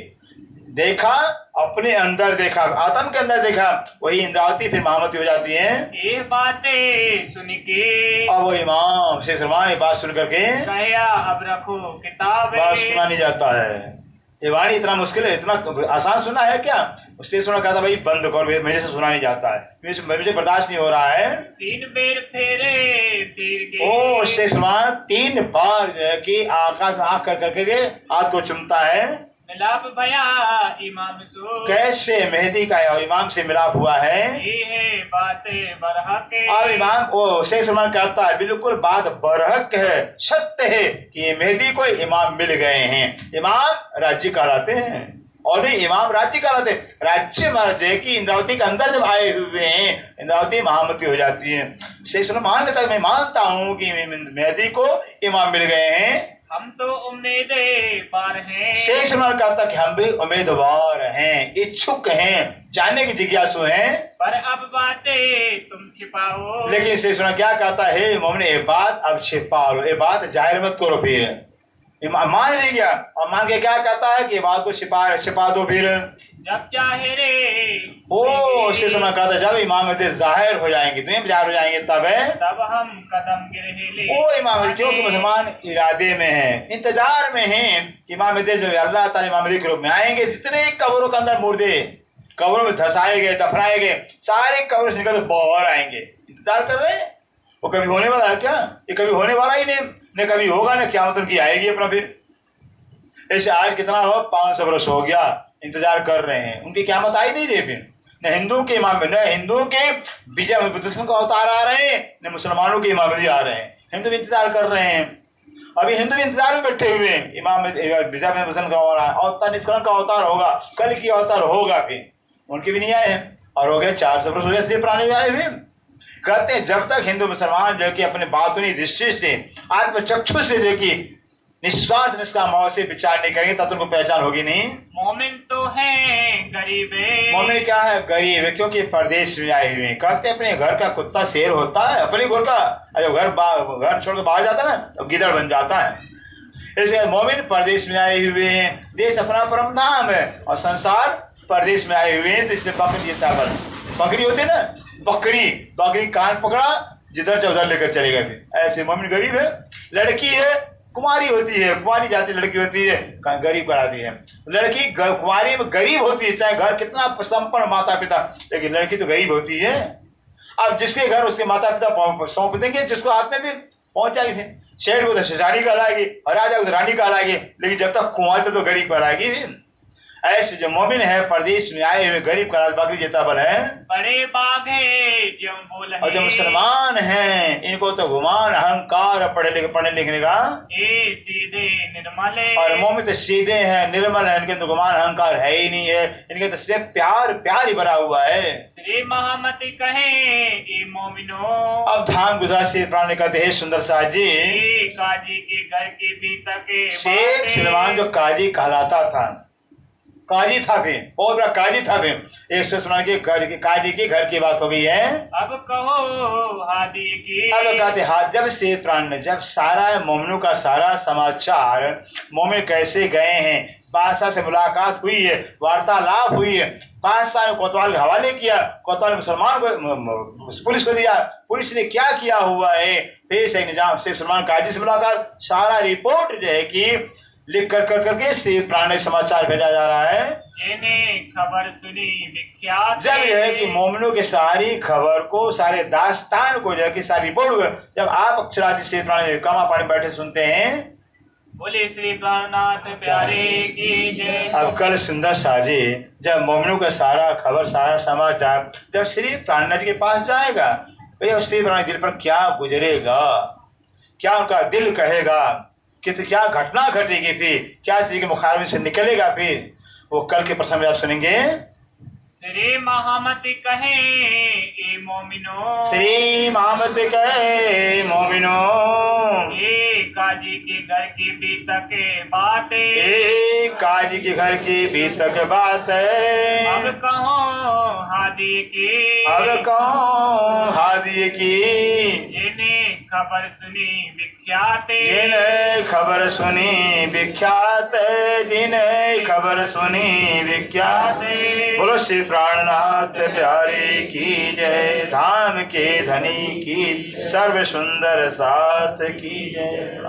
देखा अपने अंदर देखा, आत्म के अंदर देखा, वही इंद्रावती फिर महामती हो जाती है। ये बातें सुन के, अब वो इमाम शेख सलमान ये बात सुन करके कहा अब रखो किताब, बात सुना नहीं जाता है। ये वाणी इतना मुश्किल है, इतना आसान सुना है क्या? उससे सुना कहता भाई बंद करो, मेरे से सुना नहीं जाता है, मुझे बर्दाश्त नहीं हो रहा है। 3 बेर फेरे फिर के, ओ शेख सलमान 3 बार जो है कि आकाश आंख कर करके हाथ को चुमता है। मिलाप भया इमाम सो, कैसे मेहदी का और इमाम से मिलाप हुआ है। ये है बातें बरहक, और इमाम ओ शेख सलमान कहता है बिल्कुल बात बरहक है, सत्य है कि मेहदी को इमाम मिल गए हैं। इमाम राज्य कहलाते हैं और नहीं इमाम राज्य कहलाते। राज्य महाराज की इंद्रावती के अंदर जब आए हुए हैं, इंद्रावती महामती हो जाती है। शेख सलमान कहता है मैं मानता हूँ कि मेहदी को इमाम मिल गए हैं, हम तो उम्मीदवार हैं। शेख सलमान कहता कि हम भी उम्मीदवार हैं, इच्छुक हैं, जानने की जिज्ञासु हैं, पर अब बातें तुम छिपाओ। लेकिन शेख सलमान क्या कहता है, मोमिन ये बात अब छिपा लो, ये बात जाहिर मत करो। फिर मान नहीं गया और मान के क्या कहता है कि बात को छिपा दो। फिर जब चाहे रे ओ शेख सलमान कहता जब इमाम जाहिर हो जाएंगे, दुनिया में जाहिर हो जाएंगे, तब है तब हम कदम गिरहे ओ इमाम, क्योंकि मुसलमान इरादे में है, इंतजार में है कि इमाम जो अल्लाह ताला इमाम के रूप में आएंगे। जितने कब्रों के अंदर मुर्दे कब्रों में धसाए गए, दफनाए गए, सारे कब्रों से निकल बाहर आएंगे, इंतजार कर रहे हैं। वो कभी होने वाला है क्या? ये कभी होने वाला ही नहीं, न कभी होगा न क़यामत उनकी आएगी अपना। फिर ऐसे आज कितना हो 500 वर्ष हो गया, इंतजार कर रहे हैं, उनकी क़यामत आई नहीं रही। फिर न हिंदू के इमाम, न हिंदू के विजय बुद्धिज्म का अवतार आ रहे हैं, न मुसलमानों के इमाम आ रहे हैं। हिंदू भी इंतजार कर रहे हैं, अभी हिंदू भी इंतजार में बैठे हुए हैं। इमाम विजय बुद्धिज्म का अवतार निष्कलंक का अवतार होगा, कल की अवतार होगा, फिर उनके भी नहीं आए हैं और हो गए 400 वर्ष हो गए इसलिए पुराने भी आए हुए। कहते हैं जब तक हिंदू मुसलमान जो कि अपने बातुनी दृष्टि से आत्मचक्षु से जो कि निश्वास निष्काम से विचार नहीं करेंगे तब तो उनको पहचान होगी नहीं। मोमिन तो है गरीब है। मोमिन क्या है? गरीब है, क्योंकि परदेश में आए हुए हैं। कहते हैं अपने घर का कुत्ता शेर होता है, अपने घर का, जब घर छोड़ के बाहर जाता है ना तो गिदड़ बन जाता है। इसलिए मोमिन परदेश में आए हुए हैं, देश अपना परम धाम है और संसार परदेश में आए हुए हैं। तो इसलिए बकरी बकरी होती है ना, बकरी कान पकड़ा जिधर से उधर लेकर चलेगा। फिर ऐसे मोमिन गरीब है। लड़की है कुमारी होती है, कुमारी जाति लड़की होती है, गरीब कराती है। लड़की कुमारी में गरीब होती है, चाहे घर कितना संपन्न माता पिता, लेकिन लड़की तो गरीब होती है। अब जिसके घर उसके माता पिता सौंप देंगे, जिसको हाथ में भी पहुंचाएगी। शेर को तो रानी कहलाएगी और राजा को तो रानी कहलाएगी, लेकिन जब तक कुंवारी तो गरीब कहलाएगी। ऐसे जो मोमिन है परदेश में आए हुए गरीब का बकरी जेता बल है। बड़े बाग है जो बोल और जो मुसलमान हैं इनको तो गुमान अहंकार पढ़ने लिखने का ए सीधे निर्मल है। और मोमिन तो सीधे हैं निर्मल है, इनके तो गुमान अहंकार है ही नहीं है। इनके तो सिर्फ प्यार ही भरा हुआ है। श्री महामति कहे ए मोमिनो। अब धाम गुजरात से प्राण कहते हैं सुंदर साहब जी, काजी के घर के भीतर के शेख सुलेमान जो काजी कहलाता था, काजी था भी, बहुत बड़ा काजी था भी। एक सुलेमान के काजी के घर की बात हो गई है। अब कहो हादी की। अब कहते हाथ जब से प्राण ने जब सारा मोमिनों का सारा समाचार मोमिन कैसे गए हैं, बादशाह से मुलाकात हुई है, वार्तालाप हुई है, बादशाह ने कोतवाल के हवाले किया, कोतवाल ने मुसलमान को पुलिस को दिया, पुलिस ने क्या किया हुआ है, फिर से निजाम से मुसलमान काजी से मुलाकात, सारा रिपोर्ट जो है कि लिख कर करके श्री प्राण समाचार भेजा जा रहा है। जिन्हें खबर सुनी विख्यात जब यह है कि मोमिनों की सारी खबर को, सारे दास्तान को, जो है कि सारी रिपोर्ट जब आप अक्षराधि श्री प्राण कामा पानी बैठे सुनते हैं, बोले श्री प्राणनाथ प्यारे की जय। अब कल सुंदर साजी जब मोमिनों का सारा खबर सारा समाचार जब श्री प्राणनाथ के पास जाएगा, भैया श्री प्राण दिल पर क्या गुजरेगा, क्या उनका दिल कहेगा, कि तो क्या घटना घटेगी, फिर क्या श्री के मुखारबिन से निकलेगा, फिर वो कल के प्रसंग में आप सुनेंगे। श्री महामति कहे ए मोमिनो। श्री महामति कहे मोमिनो। ए काजी के घर की बीत के बातें। ए काजी के घर की बीत के बात है। अब कहो हादी की। अब कहो हादी की। जिन्हें खबर सुनी विख्यात। जिन्हें खबर सुनी विख्यात, जिन्हें खबर सुनी विख्यात। बोलो श्री प्राणनाथ प्यारे की जय। धाम के धनी की सर्व सुंदर साथ की जय।